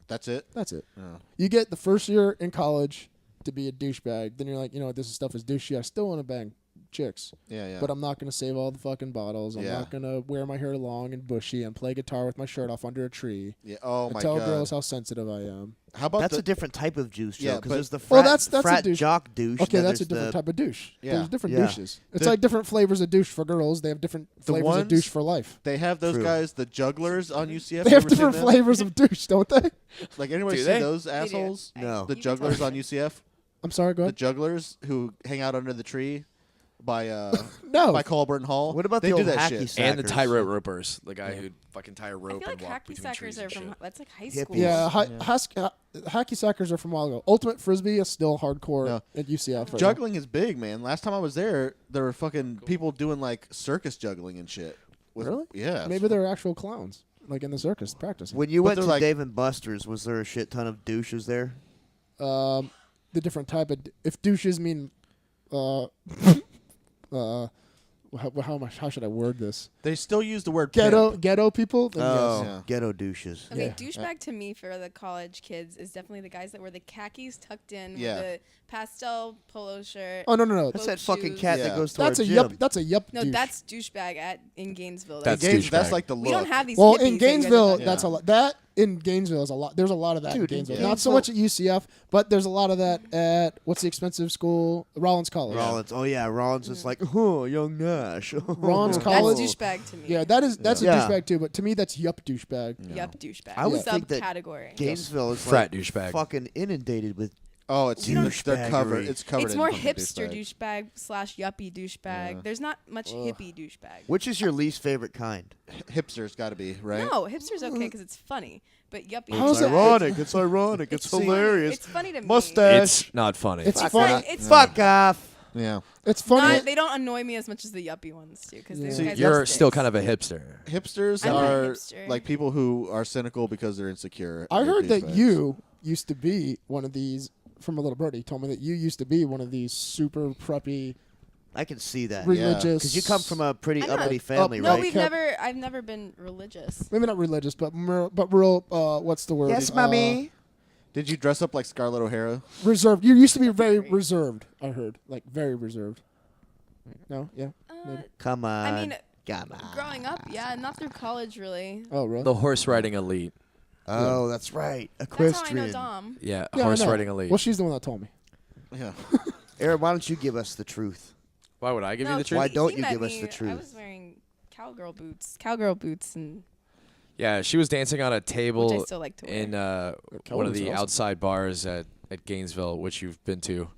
That's it? That's it. Oh. You get the first year in college to be a douchebag. Then you're like, you know what, this stuff is douchey. I still want to bang chicks. Yeah. But I'm not going to save all the fucking bottles. I'm Yeah. not going to wear my hair long and bushy and play guitar with my shirt off under a tree. Yeah. Oh, and my tell God. girls how sensitive I am. How about That's the... a different type of douche, Yeah, Joe, because but- there's the Well, frat, that's a frat douche. jock douche. Okay, and that's a there's different the- type of douche. Yeah. There's different Yeah. douches. It's The- like different flavors of douche for girls. They have different flavors of ones- douche for life. They have those True. guys, the jugglers on UCF. They You have ever seen different them? flavors of douche, don't they? Like, anybody Do see they? those They do. assholes? No. The You can jugglers tell. on UCF? I'm sorry, go The ahead. jugglers who hang out under the tree by No. by Colburn Hall. What about they the do old that hacky shit. sack? And the Sackers. tightrope ropers, the guy who'd fucking tie a I rope feel and like walk hacky between trees sackers are and from shit. that's like high Hippies. school. Yeah, Yeah. hacky sackers are from a while ago. Ultimate Frisbee is still hardcore No. at UCF. right now. Juggling is big, man. Last time I was there were fucking people doing like circus juggling and shit. Really? Yeah. Maybe they're actual clowns, like in the circus practicing. When you But went they're to like- Dave and Buster's, was there a shit ton of douches there? The different type of if douches mean, how should I word this? They still use the word Ghetto people. Then Oh, yes. Yeah. ghetto douches. Okay, Yeah. douchebag to me for the college kids is definitely the guys that wear the khakis tucked in Yeah. with the pastel polo shirt. Oh no. That's Boat that fucking shoes. cat Yeah. that goes to That's our a gym. yup. That's a yup. No, douche. that's douchebag in Gainesville. That's That's douchebag. like the look. we don't have these. well hippies that in you guys are Gainesville. talking That's a about. lot. That in Gainesville is a lot. There's a lot of that Dude, in in Gainesville. yeah. Not so much at UCF, but there's a lot of that at what's the expensive school? Rollins College. Rollins. Oh yeah, Rollins is like, oh, young Nash. Rollins That's College. douchebag to me. Yeah, that's Yeah. a douchebag too. But to me, that's yup douchebag. Yup, douchebag. I would think that subcategory. Gainesville is Frat like douchebag. fucking inundated with. Oh, it's they're covered. Douchebaggery. It's covered. It's in more fucking hipster douchebag. douchebag / yuppie douchebag. Yeah. There's not much hippie douchebag. Which is your least favorite kind? Hipster's got to be right. No, hipster's okay because it's funny, but yuppie. How's It's that- ironic. It's ironic. It's funny. hilarious. It's funny to me. Mustache. It's not funny. It's Fuck funny. off. It's Fuck off. Yeah. It's funny. Not, they don't annoy me as much as the yuppie ones do because Yeah. those See, guys You're are still dicks. kind of a hipster. Hipsters I'm not a are hipster. like people who are cynical because they're insecure. I They're heard that douchebags. you used to be one of these from a little birdie. Told me that you used to be one of these super preppy I can see that. religious. Because you come from a pretty I'm not- uppity family, No, right? I've never been religious. maybe not religious, but real. What's the word? Yes, mommy. Did you dress up like Scarlett O'Hara? Reserved. You used to be very reserved. I heard, like very reserved. No, yeah. Maybe. Come on. I mean, Come on. growing up, yeah, not through college really. Oh, really? The horse riding elite. Oh, that's right. That's how I know Equestrian. Dom. Yeah, Yeah, I horse know. riding elite. Well, she's the one that told me. Yeah. Aaron, why don't you give us the truth? Why would I give No, you the truth? Why don't he you met give us me, the truth? I was wearing cowgirl boots, and Yeah, she was dancing on a which I table still like to wear. in one of Cowboys the awesome. outside bars at Gainesville, which you've been to.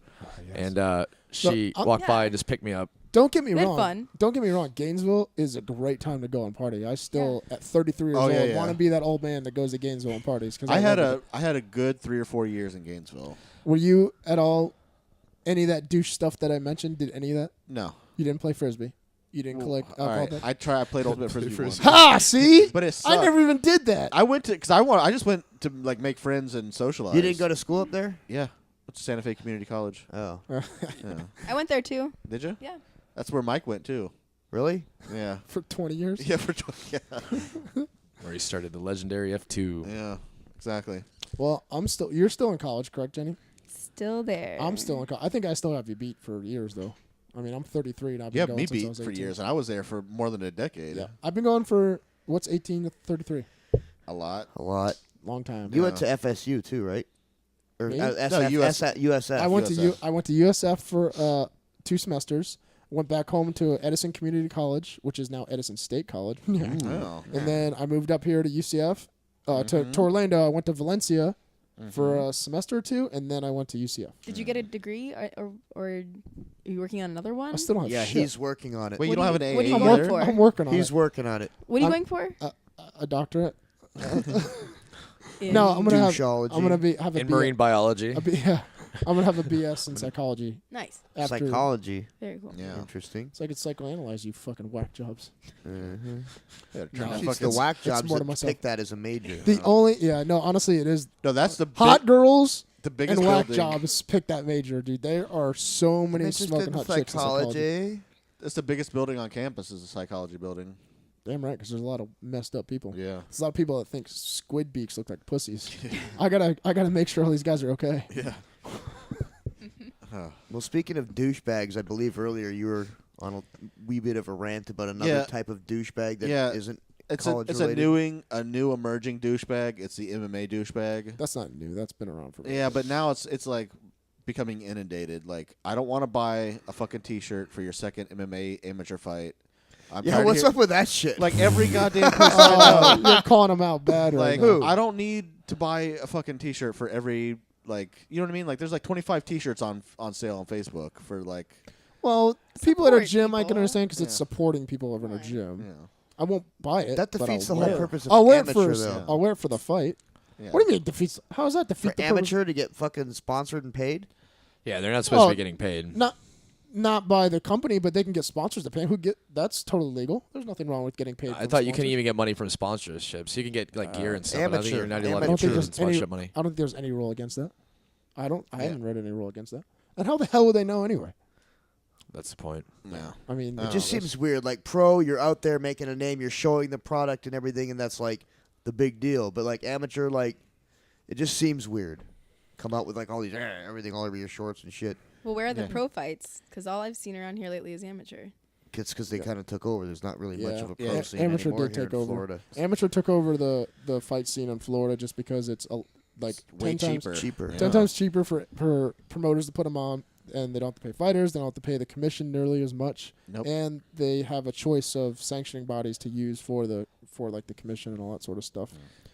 yes. And she I'm- walked by Yeah. and just picked me up. Don't get me They had wrong. fun. Don't get me wrong. Gainesville is a great time to go and party. I still, at 33 years Oh, old, yeah, yeah. want to be that old man that goes to Gainesville and parties. Cause I had love it. a good 3 or 4 years in Gainesville. Were you at all any of that douche stuff that I mentioned? Did any of that? No. You didn't play frisbee. You didn't collect All alcohol. right. I played ultimate frisbee once. Ha! See, But it I sucked. never even did that. I went to because I just went to like make friends and socialize. You didn't go to school up there? Yeah. Went to Santa Fe Community College. Oh. Yeah. I went there too. Did you? Yeah. That's where Mike went too. Really? Yeah. For 20 years. Yeah, for 20. Yeah. Where he started the legendary F2. Yeah. Exactly. Well, you're still in college, correct, Jenny? Still there. I'm still in college. I think I still have you beat for years, though. I mean, I'm 33, and I've been You have going me since I beat was for 18. years, and I was there for more than a decade. Yeah, I've been going for, what's 18 to 33? A lot. A lot. Long time. You went to FSU too, right? Or Me? USF. I went USF. I went to USF for 2 semesters. Went back home to Edison Community College, which is now Edison State College. Oh. And then I moved up here to UCF, to Orlando. I went to Valencia for a semester or 2, and then I went to UCF. Did you get a degree, or are you working on another one? I still don't have Yeah, shit. he's working on it. Wait, you What don't have do an you- what do AA you I'm, going either? for? I'm working on He's it. working on it. What are you I'm- going for? A doctorate. In- No, I'm gonna have. Douchology. I'm gonna have a In B- marine biology. yeah, I'm gonna have a BS in psychology. Nice. After, Psychology. Very cool. Yeah. Interesting. so I could psychoanalyze you, fucking whack jobs. Mm-hmm. Yeah, No, trying to It's fucking- the whack it's jobs more to that myself. pick that as a major. The only, no, honestly, it is No, that's the hot girls the biggest and whack building. jobs pick that major, dude. There are so many Interested smoking in hot chicks in psychology. psychology. That's the biggest building on campus is the psychology building. Damn right, because there's a lot of messed up people. Yeah. There's a lot of people that think squid beaks look like pussies. I gotta make sure all these guys are okay. Yeah. Well, speaking of douchebags, I believe earlier you were on a wee bit of a rant about another Yeah. type of douchebag that Yeah. isn't It's college a related. new emerging douchebag. It's the MMA douchebag. That's not new. That's been around for. Yeah, but now it's like becoming inundated. Like I don't want to buy a fucking T-shirt for your second MMA amateur fight. I'm Yeah, tired of what's hear- up with that shit? Like every goddamn person I know. You're calling them out bad right Like now. Who? I don't need to buy a fucking T-shirt for every you know what I mean? Like there's like 25 T-shirts on sale on Facebook for like Well, people at a Support gym I can people. understand because it's Yeah. supporting people over in a Right. gym. yeah. I won't buy it. that but defeats the I'll whole wear it. purpose of I'll wear amateur, it for. though. I'll wear it for the fight. Yeah. What do you mean it defeats? How does that defeat For the purpose? amateur to get fucking sponsored and paid? Yeah, they're not supposed Oh, to be getting paid. Not by the company, but they can get sponsors to pay. That's totally legal. There's nothing wrong with getting paid. I from thought you couldn't sponsors. even get money from sponsorships. You can get like gear and stuff. But I don't think amateur. you're not allowed I to don't get think true there's sponsorship any. money. I don't think there's any rule against that. I haven't read any rule against that. And how the hell would they know anyway? That's the point. Yeah. I mean, Oh, It just that's- seems weird. Like pro, you're out there making a name, you're showing the product and everything, and that's like the big deal. But like amateur, like it just seems weird. Come out with like all these everything all over your shorts and shit. Well, where are the Yeah. pro fights? Because all I've seen around here lately is amateur. It's because they kind of took over. There's not really much Yeah. of a pro Yeah. scene Amateur anymore did here take in over. Florida. amateur took over the fight scene in Florida just because it's like Way 10 times cheaper. Cheaper. Yeah. 10 times cheaper for promoters to put them on, and they don't have to pay fighters. They don't have to pay the commission nearly as much, Nope. and they have a choice of sanctioning bodies to use for like the commission and all that sort of stuff.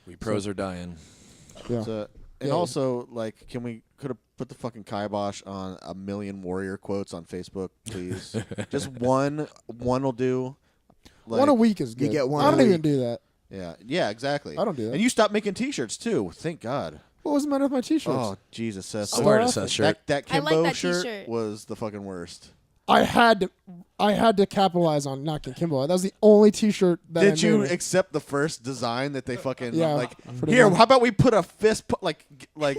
We pros are dying. Yeah. So, and Yeah. also, like, could have put the fucking kibosh on a million warrior quotes on Facebook, please? Just one will do. Like, One a week is good. get one I a don't even week. do that. Yeah, exactly. I don't do that. And you stopped making T-shirts too. Thank God. What was the matter with my t-shirts? Oh Jesus, Seth. I'm wearing a Star Seth shirt. That I like Kimbo that shirt t-shirt. was the fucking worst. I had to capitalize on knocking Kimbo. That was the only t-shirt that Did I you made. accept the first design that they fucking Yeah, like? pretty Here, much. how about we put a fist? Like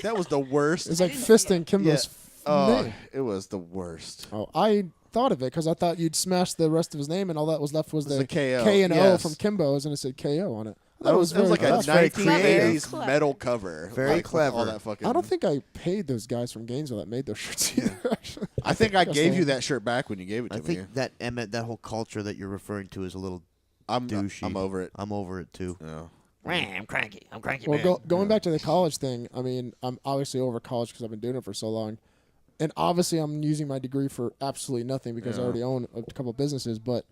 that was the worst. It's like I didn't see fisting Kimbo's Oh, name. it was the worst. Oh, I thought of it because I thought you'd smash the rest of his name, and all that was left was It was the the KO, K and O yes. from Kimbo's, and it said KO on it. That was like a That's very 1980s clever. metal cover. Very like, with clever. All that fucking. I don't think I paid those guys from Gainesville that made those shirts either. Actually, I think I Guess gave they- you that shirt back when you gave it to I me. think that Emmett, that whole culture that you're referring to is a little I'm douchey. I'm over it. I'm over it too. Yeah. I'm cranky. I'm cranky. well, going back to the college thing, I mean, I'm obviously over college because I've been doing it for so long, and obviously I'm using my degree for absolutely nothing because I Yeah. already own a couple businesses. But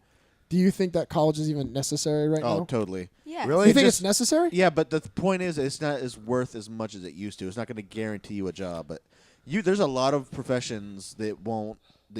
do you think that college is even necessary right Oh, now? totally. Yeah. Really? You think just- it's necessary? Yeah, but the point is, it's not as worth as much as it used to. It's not going to guarantee you a job, but there's a lot of professions that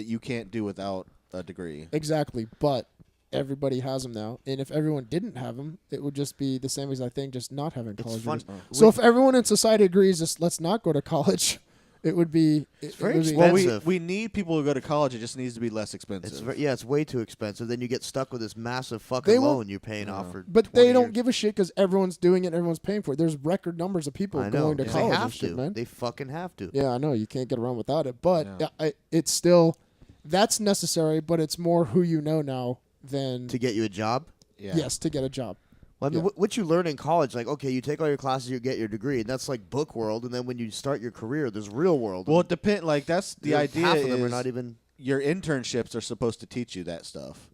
you can't do without a degree. Exactly, but everybody has them now, and if everyone didn't have them, it would just be the same exact thing, just not having college fun. degrees. So if everyone in society agrees, just let's not go to college, it would be. It's very it would be, expensive. Well, Expensive. we need people to go to college. It just needs to be less expensive. It's way too expensive. Then you get stuck with this massive fucking They won't- loan you're paying off for. But 20 they don't years. give a shit because everyone's doing it, and everyone's paying for it. There's record numbers of people I know. going to They college have and shit, to. man. They fucking have to. Yeah, I know you can't get around without it, but Yeah. it's still that's necessary. But it's more who you know now than To get you a job? Yeah. yes to get a job. Well, I mean, Yeah. what you learn in college, like, okay, you take all your classes, you get your degree, and that's like book world. And then when you start your career, there's real world. Well, it depends. Like that's the idea. Half of them is are not even. your internships are supposed to teach you that stuff,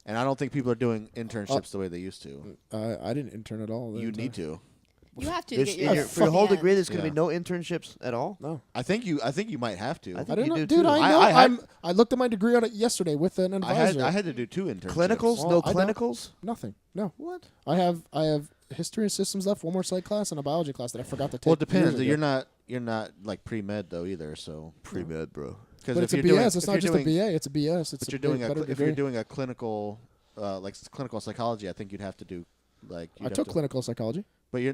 and I don't think people are doing internships the way they used to. I didn't intern at all. You need to. You have to There's, get your for your whole yeah. degree, there's going to Yeah. be no internships at all. No. I think you might have to. I think I didn't you know, do dude. too. I know. I had- I looked at my degree on it yesterday with an advisor. I had to do 2 internships. Clinicals? Well, No I don't- clinicals? Nothing. No. What? I have history and systems left, one more psych class, and a biology class that I forgot to take. Well, it depends. years ago. You're not like pre-med though either. So Pre-med, bro. because But it's a BS. It's not just a BA. It's a BS. It's But a you're doing better if degree. you're doing a clinical, like clinical psychology, I think you'd have to do like. I took clinical psychology. but you're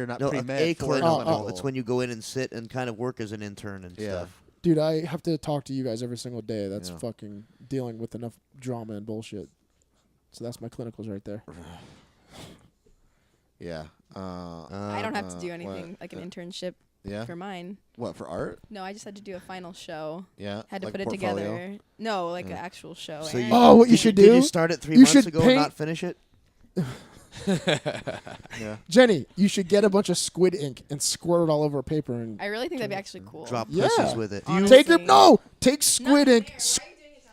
not No, pre-med. a for clinical. Oh. It's when you go in and sit and kind of work as an intern and Yeah. stuff. Dude, I have to talk to you guys every single day. That's Yeah. fucking dealing with enough drama and bullshit. So that's my clinicals right there. Yeah. I don't have to do what? anything like an internship Yeah. for mine. What for art? No, I just had to do a final show. Yeah. Had to like put it portfolio? together. No, like Yeah. an actual show. So and you- Oh, what you should Did do? you start it 3 You months should ago paint- and not finish it? Yeah. Jenny, you should get a bunch of squid ink and squirt it all over paper and I really think that'd be actually cool. Drop Yeah. pussies with it. Honestly. take squid ink,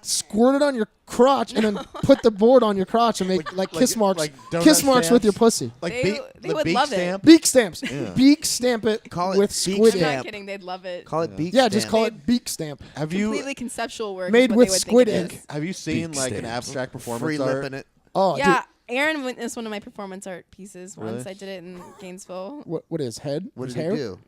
squirt it on your crotch, and then put the board on your crotch and make like kiss marks, like donut kiss marks with your stamps? pussy. Like They- beak, they the would beak love it. stamp. Beak stamps. Yeah. Beak stamp it Call it with beak squid I'm ink. not stamp. kidding. They'd love it. Call it beak Yeah, stamp. just call it beak stamp. Have you Completely conceptual work. Made is what with they would squid think it ink. is. have you seen Beak like an stamps. abstract performance free art? lipping it. Oh, Yeah, Aaron witnessed one of my performance art pieces once. Really? I did it in Gainesville. dude, what is head? What His did hair? you do?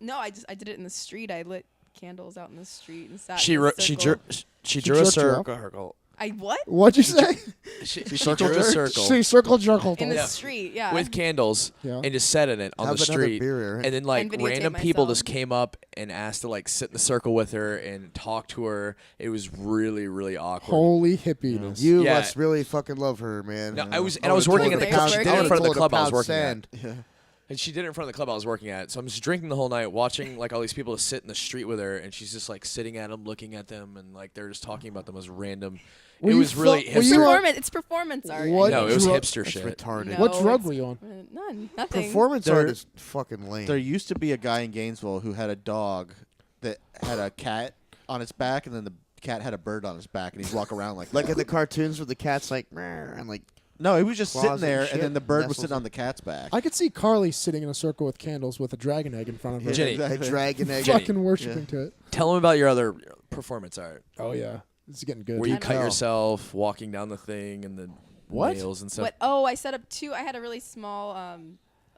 No, I did it in the street. I lit candles out in the street and sat. She in a ro- she circle. she drew a jerked you off? circle. I what? What'd you say? She circle drew a jerked? circle She circle jerkle. In the Yeah. street, yeah. with candles Yeah. and just sat in it on Have the another street. beer, Aaron. And then like And videotape random people myself. just came up and asked to like sit in the circle with her and talk to her. It was really really awkward. Holy hippiness. You Yeah. must really fucking love her, man. No, I was would've working told at her the to she pound- did I it in would've front of the told her club I was pound working sand. at. And she did it in front of the club I was working at. So I'm just drinking the whole night, watching like all these people to sit in the street with her, and she's just like sitting at them, looking at them, and like they're just talking about them as random. Were It you was really fu- were It's you hipster. on- performance. It's performance art. What No, it was drug- hipster That's shit. retarded. No, What drug it's- were you on? None. Nothing. Performance There- art is fucking lame. There used to be a guy in Gainesville who had a dog that had a cat on its back, and then the cat had a bird on his back, and he'd walk around like Like in the cartoons where the cat's like, "Meow," and like, No, he was just claws sitting and there, shit, and then the bird was nestles sitting on the cat's back. I could see Carly sitting in a circle with candles with a dragon egg in front of her. Jenny. a dragon egg. Jenny. Fucking worshiping to it. Tell them about your other performance art. Oh, yeah. This is getting good. Where you I cut know. yourself walking down the thing and the What? nails and stuff. What? Oh, I set up two. I had a really small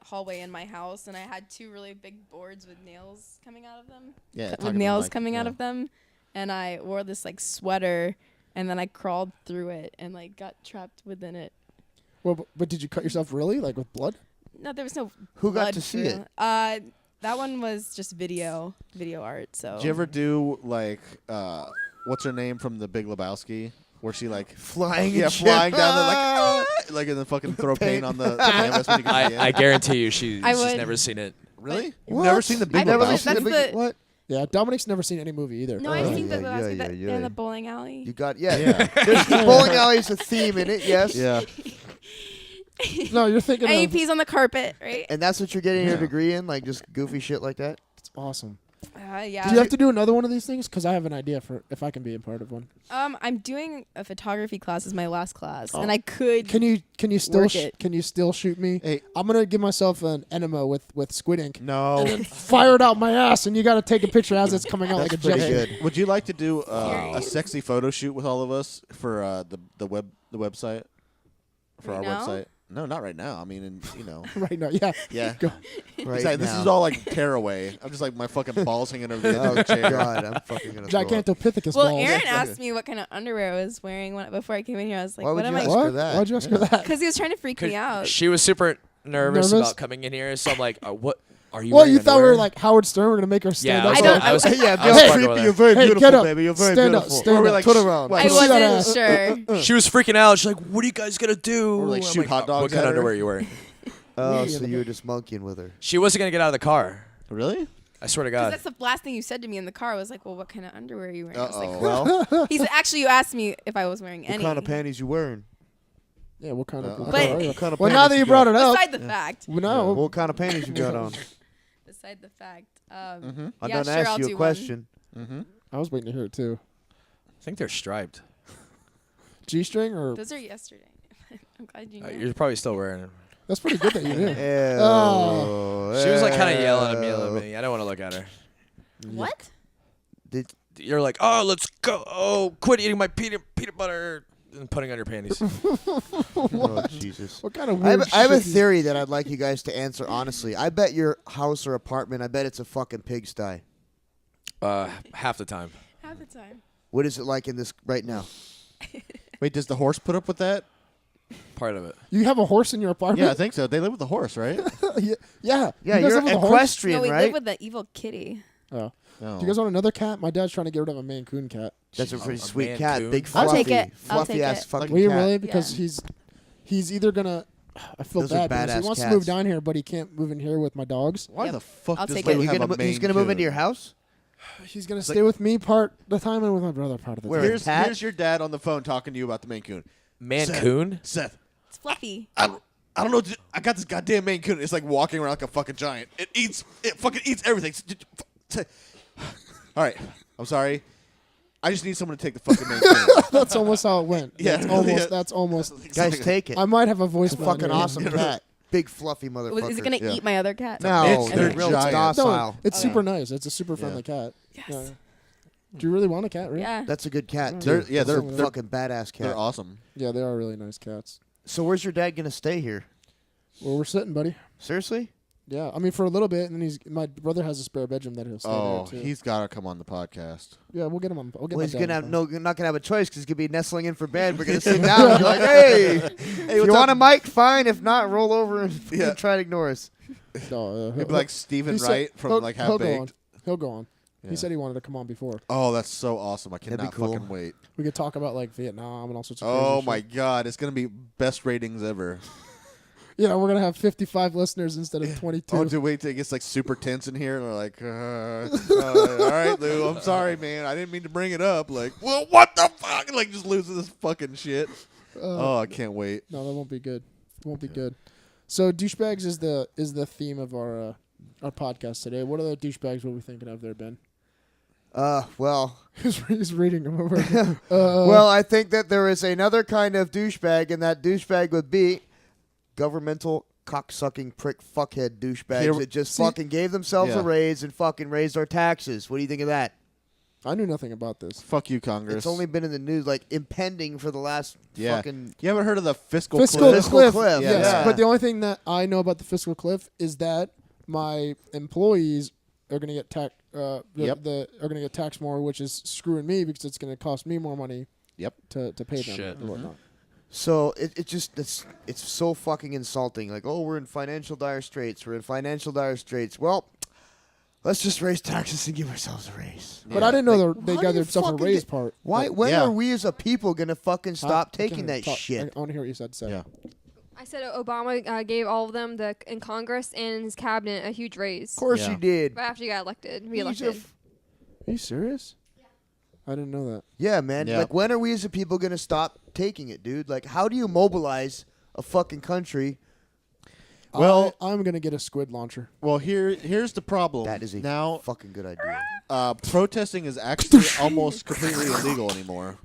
hallway in my house, and I had two really big boards with nails coming out of them. Yeah, With talking about, nails like, coming out yeah. of them, and I wore this like sweater, and then I crawled through it and like got trapped within it. Well, but did you cut yourself really? Like with blood? No, there was no. Who got blood to see through- it? That one was just video art. So. Did you ever do like what's her name from The Big Lebowski, where she like Flying yeah and shit. flying down there like ah! like and then fucking throw paint on the canvas when you get to the I end? guarantee you she's I would- never seen it. Really? You've What? never seen The Big I've never Lebowski? seen- that's Big- the- what? Yeah, Dominic's never seen any movie either. No, I've Oh, seen yeah, the yeah, Lebowski, yeah, they're yeah. in the bowling alley. You got yeah. Yeah. There's the bowling alley is a theme in it, yes. Yeah. No, you're thinking And he of... pees on the carpet, right? And that's what you're getting your Yeah. degree in, like just goofy shit like that. It's awesome. Yeah. Do you have to do another one of these things? Because I have an idea for if I can be a part of one. I'm doing a photography class as my last class, Oh. and I could. Can you still Work it. can you still shoot me? Hey. I'm gonna give myself an enema with squid ink. No. Fire it out my ass, and you got to take a picture as it's coming out like a That's pretty jet. good. Would you like to do a Serious. sexy photo shoot with all of us for the website for Right our now? website? No, not right now. I mean, Right now, yeah. yeah. Go. Right Exactly. This now. is all like tearaway. I'm just like my fucking balls hanging over the end Oh of the chair. god, I'm fucking gonna throw up. Gigantopithecus Well, balls. Aaron asked me what kind of underwear I was wearing before I came in here. I was like, Why "What would am you I?" ask her What? that? Why'd you ask her that? Because he was trying to freak me out. She was super nervous Nervous? about coming in here, so I'm like, what are you Well, wearing you thought we were underwear? like Howard Stern. We're gonna make her stand Yeah, up. I don't- I was yeah, I was you're fucking creepy. with You're her. very Hey, beautiful, get up. baby. You're very Stand up, beautiful. stand Or we're up. like, Turn around. I Push that wasn't ass. sure. She was freaking out. She's like, "What are you guys gonna do?" Or, like, I'm shoot hot dogs What kind at of her? underwear are you wearing? Oh, Yeah, so you were just monkeying with her. She wasn't gonna get out of the car. Really? I swear to 'Cause God. that's the last thing you said to me in the car. I was like, "Well, what kind of underwear are you wearing?" I was like, Uh-oh. Well, "He's actually you asked me if I was wearing what any." kind of panties you wearing? Yeah, what kind of? But- What kind of Well, panties now that you brought it up, Beside the fact. well, no. What kind of panties you got on? Beside the fact. I Yeah, done sure, asked I'll you do a question. I was waiting to hear it too. I think they're striped. G-string or one. Those are yesterday. I'm glad you know. You're probably still wearing them. that's pretty good that you knew. Ew. Oh. She was like kind of yelling at me. I don't want to look at her. What? You're like, oh, let's go. Oh, quit eating my peanut butter and putting on your panties. Oh, Jesus. What kind of I weird have a shit you- theory that I'd like you guys to answer honestly. I bet your house or apartment, I bet it's a fucking pigsty. Half the time. Half the time. What is it like in this right now? Wait, does the horse put up with that? Part of it. You have a horse in your apartment? Yeah, I think so. They live with the horse, right? yeah. Yeah, You guys you're live with a horse? equestrian, No, we right? live with the evil kitty. Oh. No. Do you guys want another cat? My dad's trying to get rid of a Maine Coon cat. That's a pretty A sweet man cat. coon? Big I'll fluffy, take it. I'll fluffy take ass it. fucking Will you cat. really? Because Yeah. he's either gonna. I feel Those are bad because he badass wants to cats. move down here, but he can't move in here with my dogs. Why Yep. the fuck I'll does take Lou it. Wait, have a he's Maine gonna move Coon? into your house? He's gonna stay with me part the time and with my brother part of the Where? time. Cat? Here's your dad on the phone talking to you about the Maine Coon. Mancoon? Seth, It's fluffy. I don't know. I got this goddamn Maine Coon. It's like walking around like a fucking giant. It fucking eats everything. All right, I'm sorry. I just need someone to take the fucking Maine Coon. That's almost how it went. Yeah, That's really, almost. yeah. That's almost. Guys, take it. I might have a It's voice. a fucking awesome cat. Big fluffy motherfucker. Is it going to Yeah. eat my other cat? No, It's- they're they're real giant. docile. No, it's Okay. super nice. It's a super friendly cat. Yes. Yeah. Do you really want a cat? Really? Yeah. That's a good cat too. They're- That's a they're- fucking badass cat. They're awesome. Yeah, they are really nice cats. So where's your dad gonna stay here? Well, we're sitting, buddy. Seriously? Yeah, I mean for a little bit, and then my brother has a spare bedroom that he'll stay Oh, there too. he's got to come on the podcast. Yeah, we'll get him on. We'll get Well, my he's dad gonna on have the phone. not gonna have a choice because he's gonna be nestling in for bed. We're gonna sit down and be like, "Hey, if you want a mic, fine. If not, roll over and Yeah. try to ignore us." No, Maybe like Stephen he said- Wright from he'll- like he'll Half go on. Baked. He'll go on. Yeah. He said he wanted to come on before. Oh, that's so awesome! I That'd be cannot cool. fucking wait. We could talk about like Vietnam and all sorts of. Oh crazy my shit. god, it's gonna be best ratings ever. Yeah, we're gonna have 55 listeners instead of 22. Oh, dude, wait till it gets like super tense in here, and they're like, "All right, Lou, I'm sorry, man. I didn't mean to bring it up." Like, well, what the fuck? Like, just losing this fucking shit. Oh, I can't wait. No, that won't be good. It won't be good. So douchebags is the theme of our podcast today. What other douchebags were we thinking of there, Ben? Well, He's reading them over. well, I think that there is another kind of douchebag, and that douchebag would be governmental cocksucking prick fuckhead douchebags Here- that just See- fucking gave themselves Yeah. a raise and fucking raised our taxes. What do you think of that? I knew nothing about this. Fuck you, Congress. It's only been in the news, like impending for the last yeah. fucking. You haven't heard of the fiscal Fiscal cliff? Fiscal cliff. cliff, Yes, yeah. but the only thing that I know about the fiscal cliff is that my employees are going to get Yep. are going to get taxed more, which is screwing me because it's going to cost me more money. Yep. To pay them Shit. and whatnot. So it's so fucking insulting. Like, oh, we're in financial dire straits. We're in financial dire straits. Well, let's just raise taxes and give ourselves a raise. But I didn't know they How got do you themselves a fucking raise get- part. Why? But- When Yeah. are we as a people gonna fucking stop I taking can't that talk. shit? I want to hear what you said to say. Yeah. I said Obama gave all of them in Congress and his cabinet a huge raise. Of course Yeah. you did. Right after he got elected, He's a re-elected. Are you serious? I didn't know that. Yeah, man. Yeah. Like, when are we as a people gonna stop taking it, dude? Like, how do you mobilize a fucking country? Well- I'm gonna get a squid launcher. Well, here's the problem. That is a now fucking good idea. protesting is actually almost completely illegal anymore.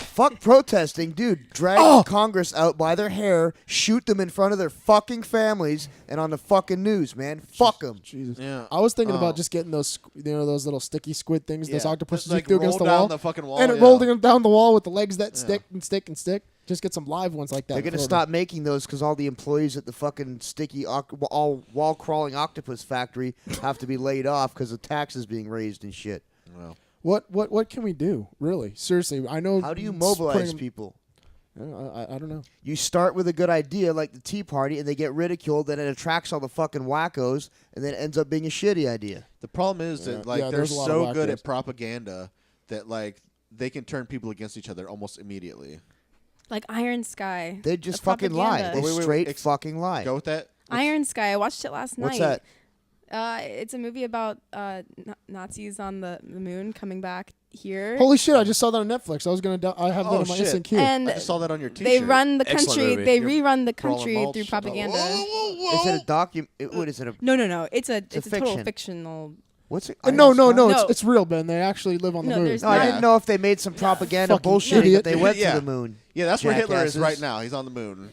Fuck protesting, dude. Drag Congress out by their hair, shoot them in front of their fucking families, and on the fucking news, man. Fuck them. Jesus. Yeah. I was thinking Oh. about just getting those, those little sticky squid things, those Yeah. octopuses Just, like, you threw against the roll down wall, the fucking wall, and yeah. rolling them down the wall with the legs that stick and stick and stick. Just get some live ones like that. They're gonna for stop making those because all the employees at the fucking sticky all wall crawling octopus factory have to be laid off because of taxes being raised and shit. Well, What can we do? Really, seriously, I know. How do you s- mobilize putting- people? I don't know. You start with a good idea like the Tea Party, and they get ridiculed, then it attracts all the fucking wackos, and then it ends up being a shitty idea. the problem is Yeah. that like Yeah, they're there's a lot so of good wackos. at propaganda that like they can turn people against each other almost immediately. Like Iron Sky. They just The fucking lie. propaganda. They Wait, straight ex- fucking lie. Go with that. Iron Sky. I watched it last night. What's that? It's a movie about Nazis on the moon coming back here. Holy shit! I just saw that on Netflix. I was gonna. I have that Oh, on my shit. instant queue. And I just saw that on your T-shirt. they run the Excellent country. movie. They You're rerun the crawling country mulch. through propaganda. Is it a what is it? No. It's a It's a total fiction. fictional. What's it? No, No. it's real, Ben. They actually live on the No, moon. there's No, I not. didn't know if they made some propaganda Fucking bullshitting idiot. that they went Yeah. to the moon. Yeah, that's where Hitler is Jackasses. right now. He's on the moon.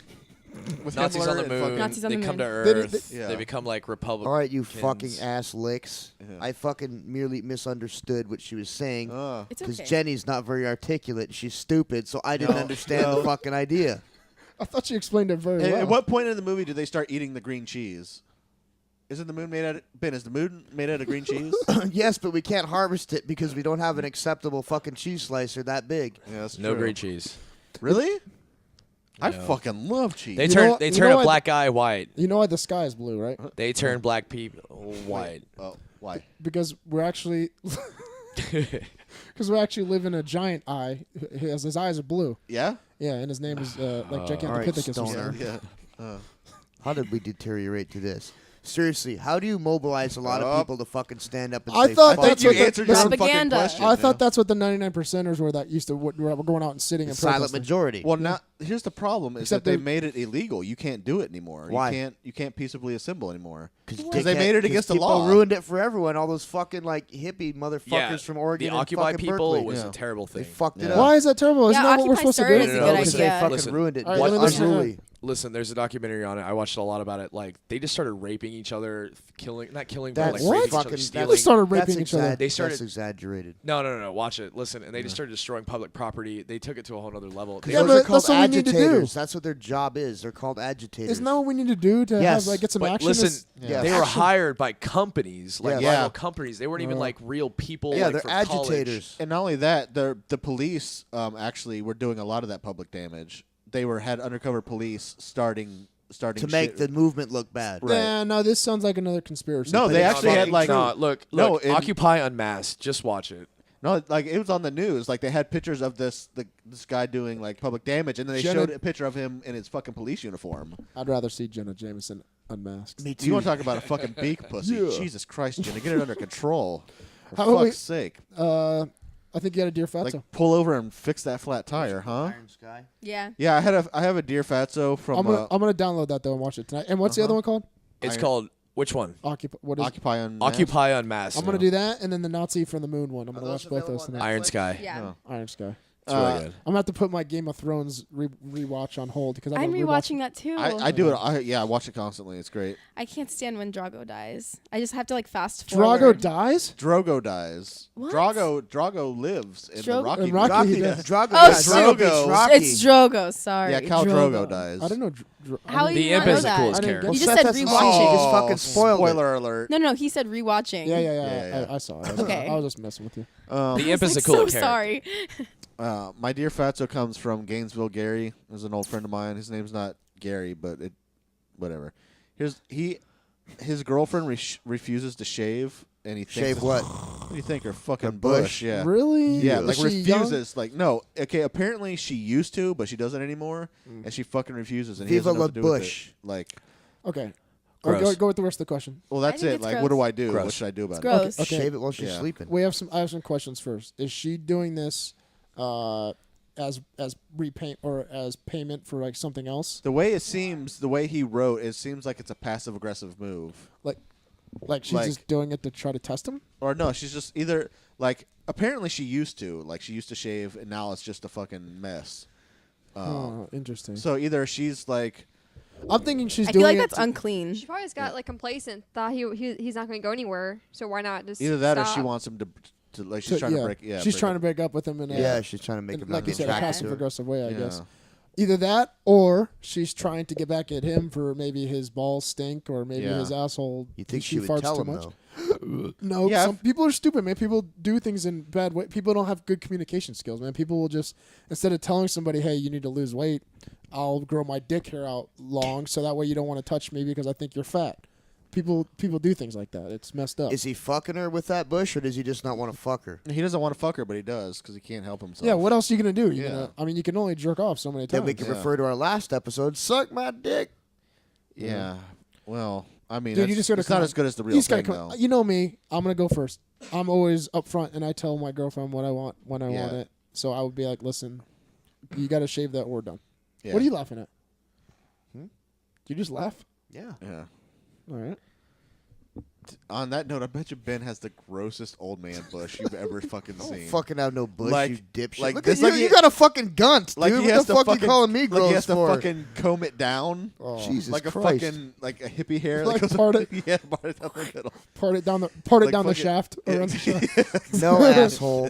With Nazis Himmler on the and moon. fucking- Nazis on They the come to moon. Earth. Yeah. They become like Republicans. All right, you fucking ass licks. Yeah. I fucking merely misunderstood what she was saying It's because okay. Jenny's not very articulate. She's stupid, so I didn't No, understand no. the fucking idea. I thought you explained it very Hey, well. At what point in the movie do they start eating the green cheese? Isn't the moon made out of Ben? Is the moon made out of green cheese? Yes, but we can't harvest it because we don't have an acceptable fucking cheese slicer that big. Yeah, that's No true. green cheese. Really? I No. fucking love cheese. They You know turn what- they you turn know a what? black guy white. You know why the sky is blue, right? They turn black people white. Oh, why? Because we're actually live in a giant eye. His eyes are blue. Yeah. Yeah, and his name is like All Gigantopithecus. right, or stoner. something. Yeah. How did we deteriorate to this? Seriously, how do you mobilize a lot of Oh. people to fucking stand up and I say, thought fuck that's you what the- answered your own fucking Propaganda. question. I thought that's what the 99%ers were that used to were going out and sitting the and silent protesting. majority? Well, now here's the problem: is Except that they they- made it illegal. You can't do it anymore. Why? You can't peaceably assemble anymore. Because they made it against the people law. ruined it for everyone. All those fucking like hippie motherfuckers Yeah, from Oregon the and Occupy fucking people Berkeley. was Yeah. a terrible They thing. fucked it Yeah. up. Why is that terrible? Isn't Yeah, that what we're Occupy supposed to started do? as a No, good no, because idea. they fucking Listen. ruined it. All right, What let me listen. unruly. Listen, there's a documentary on it. I watched a lot about it. Like they just started raping each other, not killing, but That's like raping each fucking- other, that's- stealing. They started That's raping each other. They started- That's exaggerated. No. Watch it. Listen, and they just started destroying public property. They took it to a whole other level. They Yeah, Those but are called that's what we need to do. agitators. That's what their job is. They're called agitators. Isn't that what we need to do to Yes, have get some but action? listen, Yeah. they were Action. hired by companies, like Yeah. rival companies. They weren't even like real people. Yeah, like, they're for college. agitators. And not only that, the police actually were doing a lot of that public damage. They had undercover police starting To make shit. the movement look bad. Right. Yeah, no, this sounds like another conspiracy. No, But they it's actually fucking had, like- true. No, look, No, it- Occupy Unmasked. Just watch it. No, like it was on the news. Like they had pictures of this guy doing like public damage, and then they Jenna- showed a picture of him in his fucking police uniform. I'd rather see Jenna Jameson unmasked. Me You want to talk about a fucking beak pussy? Yeah. Jesus Christ, Jenna, get it under control. For How about fuck's we- sake. I think you had a deer fatso. Like pull over and fix that flat tire, huh? Iron Sky. Yeah. Yeah, I have a deer fatso from I'm gonna download that though and watch it tonight. And what's the other one called? It's Iron- called which one? What is? Occupy on Occupy Unmasked. I'm gonna do that, and then the Nazi from the Moon one. I'm gonna those watch both available those on tonight. Iron Sky. Yeah. No. Iron Sky. It's really good. I'm gonna have to put my Game of Thrones rewatch on hold because I'm rewatching that too. I do it. I watch it constantly. It's great. I can't stand when Drago dies. I just have to like fast Drago forward. dies. Drogo dies. What? Drago lives in the Drogo- Rocky. In Rocky, Rocky, he does. Drago. Oh, yeah, shoot. Drago beats Rocky. It's Drogo. Sorry. Yeah, Khal Drogo dies. I don't know. How I do didn't- The you imp not know is the that? coolest I didn't character. go- You Well, just Seth said hasn't rewatching. seen it. Just fucking spoiled it. Spoiler alert. No, he said rewatching. Yeah. Yeah. I saw it. Okay. I was just messing with you. The imp is a Like, cool so character. sorry. My dear fatso comes from Gainesville, Gary. Is an old friend of mine. His name's not Gary, but whatever. His girlfriend refuses to shave, and he thinks Shave what? What do you think? Her fucking Her bush. Yeah. Really? Yeah, Is like she young? refuses. Like no. Okay, apparently she used to, but she doesn't anymore, and she fucking refuses. And he Viva doesn't know la what to do with bush. it. Like, Okay. Gross. Go with the rest of the question. well, that's think it. it's Like, what do gross. I do? Gross. What should I do about It's it? gross. Okay. Shave it while she's Yeah. sleeping. I have some questions first. Is she doing this as repaint or as payment for like something else? The way he wrote, it seems like it's a passive aggressive move. Like she's Like- just doing it to try to test him? Or no, she's just either like apparently she used to shave, and now it's just a fucking mess. Oh, interesting. So either she's like, I'm thinking she's I doing feel like it that's to- unclean. She probably just got like complacent. Thought he's not going to go anywhere. So why not just either that or she stop? wants him to like she's trying to break. Yeah, she's break trying it. to break up with him in a, Yeah, she's trying to make him like not you be said, a attracted passive to her. aggressive way, I Yeah. guess. Either that, or she's trying to get back at him for maybe his balls stink, or maybe Yeah. his asshole. You think he she would farts tell too him much? though? No, Yeah, some people are stupid, man. People do things in bad way. People don't have good communication skills, man. People will just instead of telling somebody, "Hey, you need to lose weight," I'll grow my dick hair out long so that way you don't want to touch me because I think you're fat. People do things like that. It's messed up. Is he fucking her with that bush, or does he just not want to fuck her? He doesn't want to fuck her, but he does because he can't help himself. Yeah, what else are you gonna do? Yeah. I mean, you can only jerk off so many times. Then we can Yeah. refer to our last episode. Suck my dick. Yeah. Well, I mean, Dude, you just gotta it's not come- as good as the You real just gotta thing, come. though. You know me. I'm gonna go first. I'm always up front, and I tell my girlfriend what I want when I want Yeah. it. So I would be like, listen, you got to shave that or done. Yeah. What are you laughing at? You just laugh? Yeah. Yeah. All right. On that note, I bet you Ben has the grossest old man bush you've ever fucking I don't seen. fucking have no bush, Like- you dipshit. like Look this, at you. like You he- got a fucking gunt, dude. Like he what has the to fuck fucking, you calling me gross like he has to for? fucking comb it down. Oh, Jesus Like a Christ. fucking like a hippie hair. Like that goes part up- it. Yeah, part it down the middle. part it down the Like the fucking- shaft. Yeah. Around the shaft. No asshole.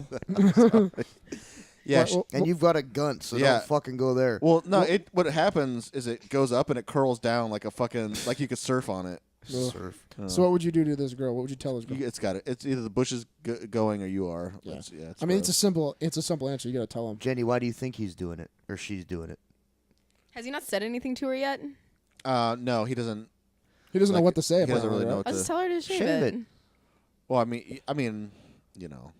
Yeah. Well, And you've got a gunt, so Yeah. don't fucking go there. Well, no. What happens is it goes up and it curls down like a fucking like you could surf on it. Ugh. Surf. So what would you do to this girl? What would you tell this girl? It's got it. It's either the bush is going or you are. Yeah. It's I mean, it's a gross. simple answer. You got to tell him. Jenny, why do you think he's doing it or she's doing it? Has he not said anything to her yet? No, he doesn't. He doesn't know Like, what to say. he about doesn't it, really right? know what I'll to. just tell her to shave, Shave it. Well, I mean, you know,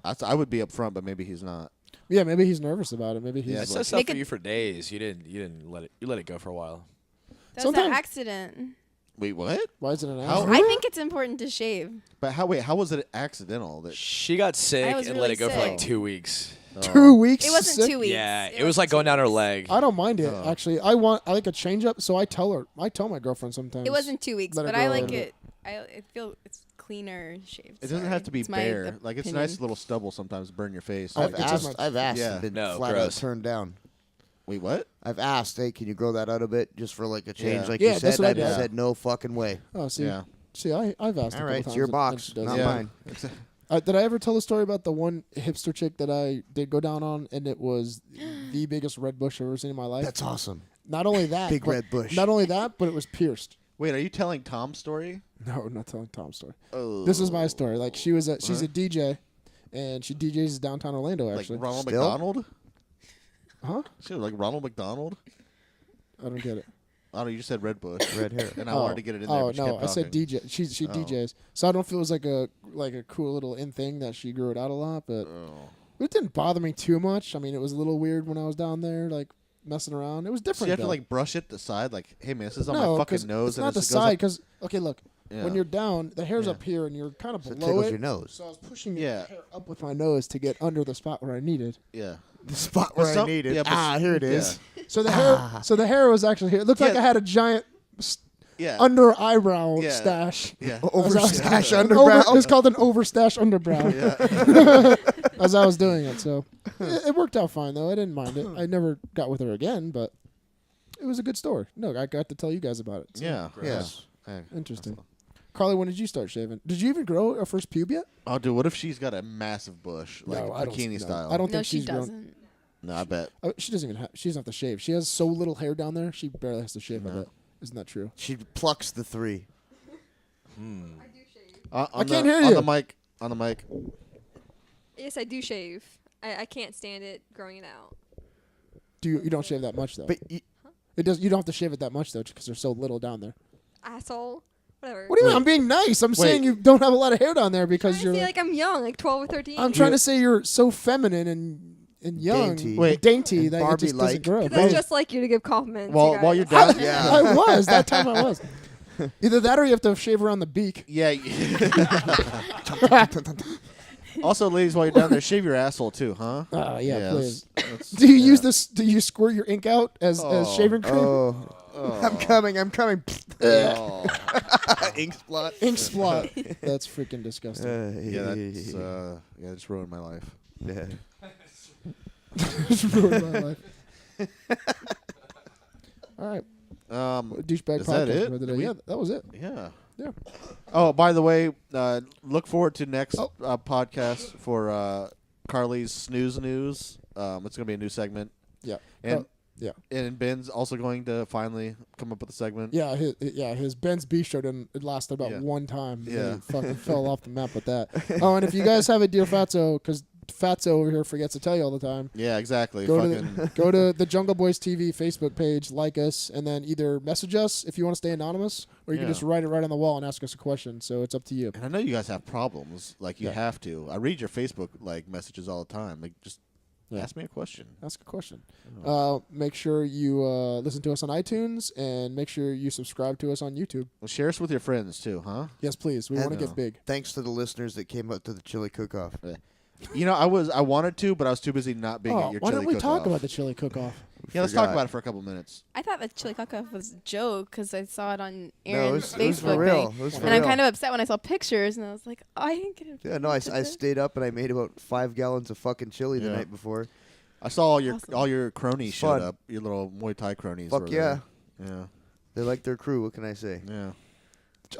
I would be upfront, but maybe he's not. Yeah, maybe he's nervous about it. Maybe he's Yeah, I it's said like- stuff Make for it- you for days. You didn't let it go for a while. That was an Sometimes- accident. Wait, what? Why is it an How- accident? I think it's important to shave. But how was it accidental? That She got sick was and really let it go for like sick. 2 weeks. 2 weeks. It wasn't sick? 2 weeks. Yeah, it was like going down her leg. I don't mind it Oh. actually. I like a change up, so I tell her. I tell my girlfriend sometimes. It wasn't 2 weeks, Let it but I grow a like little it. I feel it's cleaner shaved. it doesn't Sorry. have to be It's my bare. Like it's opinion. nice little stubble sometimes burn your face. Oh, I've it's just asked. my- I've asked Yeah. and been No, flat gross. out turned down. Wait, what? I've asked, hey, can you grow that out a bit just for like a change, Yeah. like Yeah, you that's said? what I And I did. said no fucking way. Oh, see, Yeah. I've asked. a All couple right, it's times your and box, she doesn't. not Yeah. mine. Did I ever tell the story about the one hipster chick that I did go down on, and it was the biggest red bush I've ever seen in my life? That's awesome. Not only that, Big but- red bush. Not only that, but it was pierced. Wait, are you telling Tom's story? No, I'm not telling Tom's story. Oh. This is my story. Like she's a What? DJ, and she DJs downtown Orlando. Like Actually, Ronald Still? McDonald? huh? She was like Ronald McDonald? I don't get it. I don't know. You just said Red Bush. Red hair. And I wanted to get it in there. Oh but she no, kept I said talking. DJ. She Oh. DJs, so I don't feel it was like a cool little in thing that she grew it out a lot, but Oh. it didn't bother me too much. I mean, it was a little weird when I was down there, like messing around. It was So different. you have to though. like brush it the side, like, hey man, this is on no, my 'cause fucking nose. It's and not the it goes up- side because okay, look, Yeah. when you're down, the hair's Yeah. up here and you're kind of So it below tickles it. your nose. So I was pushing Yeah. the hair up with my nose to get under the spot where I needed. Yeah. The spot But where I some- need it. yeah, but Here it yeah. is. So the hair was actually here. It looked like Yeah. I had a giant Yeah. under eyebrow Yeah. stash. yeah. Overstash An underbrow. it's called an overstash underbrow. Yeah. As I was doing it, so it worked out fine though. I didn't mind it. I never got with her again, but it was a good story. No, I got to tell you guys about it. So, Yeah. Yes. Hey. interesting. Carly, when did you start shaving? Did you even grow a first pube yet? Oh, dude, what if she's got a massive bush, like I don't. bikini no, style? I don't No, think she she's grown. doesn't. No, I bet. She doesn't even. She doesn't have to shave. She has so little hair down there. She barely has to shave. I No. bet. Isn't that true? She plucks the three. I can't hear On you. the mic. On the mic. Yes, I do shave. I can't stand it growing it out. Do you? You don't shave that much though. But y- It does. You don't have to shave it that much though, because there's so little down there. Asshole. Whatever. What do you mean? I'm being nice. I'm saying you don't have a lot of hair down there because I you're. feel like I'm young, like 12 or 13. I'm trying to say you're so feminine and young, Dainty. Wait. dainty And that it just Barbie-like. doesn't grow. Because I just like you to give compliments. Well, you while you're guys. down, Yeah. I was that time. I was. Either that or you have to shave around the beak. yeah. Also, ladies, while you're down there, shave your asshole too, huh? Yeah, please. that's- Do you yeah. use this? Do you squirt your ink out as Oh. shaving cream? oh, I'm coming. I'm coming. Oh. Ink spot. Ink splot. That's freaking disgusting. Yeah, that's yeah, just ruined my life. yeah. Just ruined my life. All right, douchebag Is podcast that it? for the day. We- Yeah, that was it. Yeah. Yeah. Oh, by the way, look forward to next Oh. podcast for Carly's Snooze News. It's gonna be a new segment, Yeah. and yeah. and Ben's also going to finally come up with a segment. Yeah, his Ben's Beef show didn't. It lasted about Yeah. one time. Yeah. He fucking fell off the map with that. Oh, and if you guys have a Dear Fatso, because Fatso over here forgets to tell you all the time. Yeah, exactly. Go Fucking to go to the Jungle Boys TV Facebook page, like us, and then either message us if you want to stay anonymous, or you can Yeah. just write it right on the wall and ask us a question. So it's up to you. and I know you guys have problems. Like you Yeah. have to. I read your Facebook like messages all the time. Like just Yeah. Ask me a question. Ask a question. Make sure you listen to us on iTunes and make sure you subscribe to us on YouTube. Well, share us with your friends too, huh? Yes, please. We want to Yeah. get big. Thanks to the listeners that came up to the chili cook-off. You know, I wanted to, but I was too busy not being at your why chili don't we talk cook-off. about the chili cook-off? Yeah, let's talk about it for a couple minutes. I thought the chili cook-off was a joke because I saw it on No, Aaron's it was for Facebook real. thing. It was for And I'm real. kind of upset when I saw pictures, and I was like, oh, I didn't get it. Yeah, no, I stayed up and I made about 5 gallons of fucking chili the Yeah. night before. I saw Awesome. all your cronies It's showed fun. up. Your little Muay Thai cronies. Fuck were yeah. there. Yeah. They like their crew. What can I say? Yeah.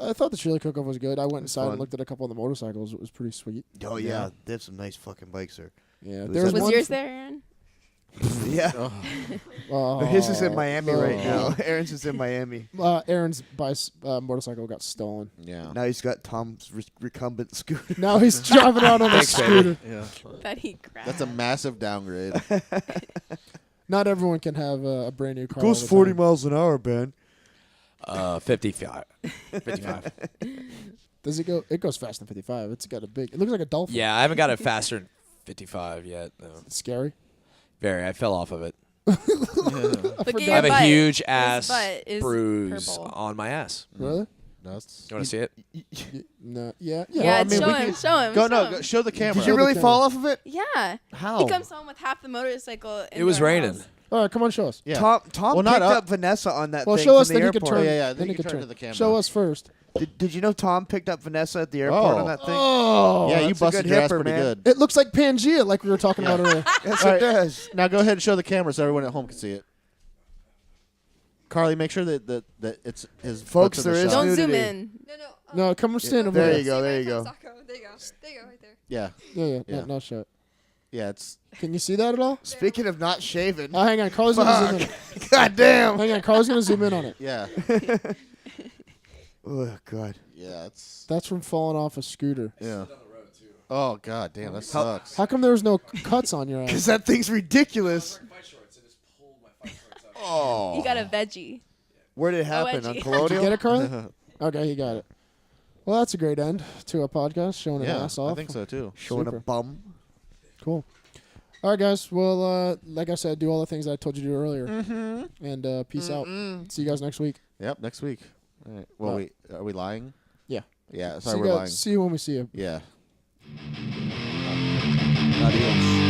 I thought the chili cook-off was good. I went inside fun. and looked at a couple of the motorcycles. It was pretty sweet. Oh Yeah. yeah, they have some nice fucking bikes there. Yeah, Was there's that- Was one. yours there, Aaron? Yeah. Oh. Oh, His is in Miami right no. now. Aaron's is in Miami. Aaron's motorcycle got stolen. Yeah. Now he's got Tom's recumbent scooter. Now he's driving around on a Thanks, baby. scooter. Yeah. That he grabbed. That's a massive downgrade. Not everyone can have a brand new car. all the time. miles an hour, Ben. 55. 55. Does it go? It goes faster than 55. It's got a big. It looks like a dolphin. Yeah, I haven't got it faster than 55 yet. No. It's scary. Very. I fell off of it. Look at I your have a butt. huge His ass butt is bruise purple. on my ass. Really? That's You want to see it? No. Yeah. Yeah, Well, I mean, show we him. could- Show him. go. show No, him. go, show the camera. Did you the really camera. fall off of it? Yeah. How? He comes home with half the motorcycle. It was into our raining. house. All right, come on, show us. Yeah. Tom Well, not picked up. up Vanessa on that Well, thing show from us, the then he could airport. turn. Yeah, then you he can could turn turn to the camera. Show us first. Did you know Tom picked up Vanessa at the airport Oh. on that thing? Oh, Yeah, you that's a busted good your ass hipper, pretty man. good. it looks like Pangea, like we were talking about earlier. Yes, All it right. does. Now go ahead and show the camera so everyone at home can see it. Carly, make sure that it's his Folks, butt's in there the is shot. Don't zoom nudity. in. No. No, come stand over There there. you go. There you go. There you go. There you go, right there. Yeah, Yeah. Yeah. No, show it. yeah. It's Can you see that at all? Speaking of not shaving, Oh, hang on. Carl's gonna zoom in. God damn. Hang on. Carl's gonna zoom in on it. yeah, Oh God. yeah. It's That's from falling off a scooter. yeah. Oh god, damn, that sucks. How come there was no cuts on your ass? Because that thing's ridiculous. Oh, You got a veggie. Where did it happen? wedgie. On Did you Colonial? get it, Carly? Okay, he got it. Well, that's a great end to a podcast, showing an yeah, ass off. I think so too. Showing Super. a bum. Cool. All right, guys. Well, like I said, do all the things I told you to do earlier. Mm-hmm. And peace out. See you guys next week. Yep, next week. All right. Well, are we lying? Yeah. Yeah, See sorry, you we're guys- lying. See you when we see you. Yeah. Adios.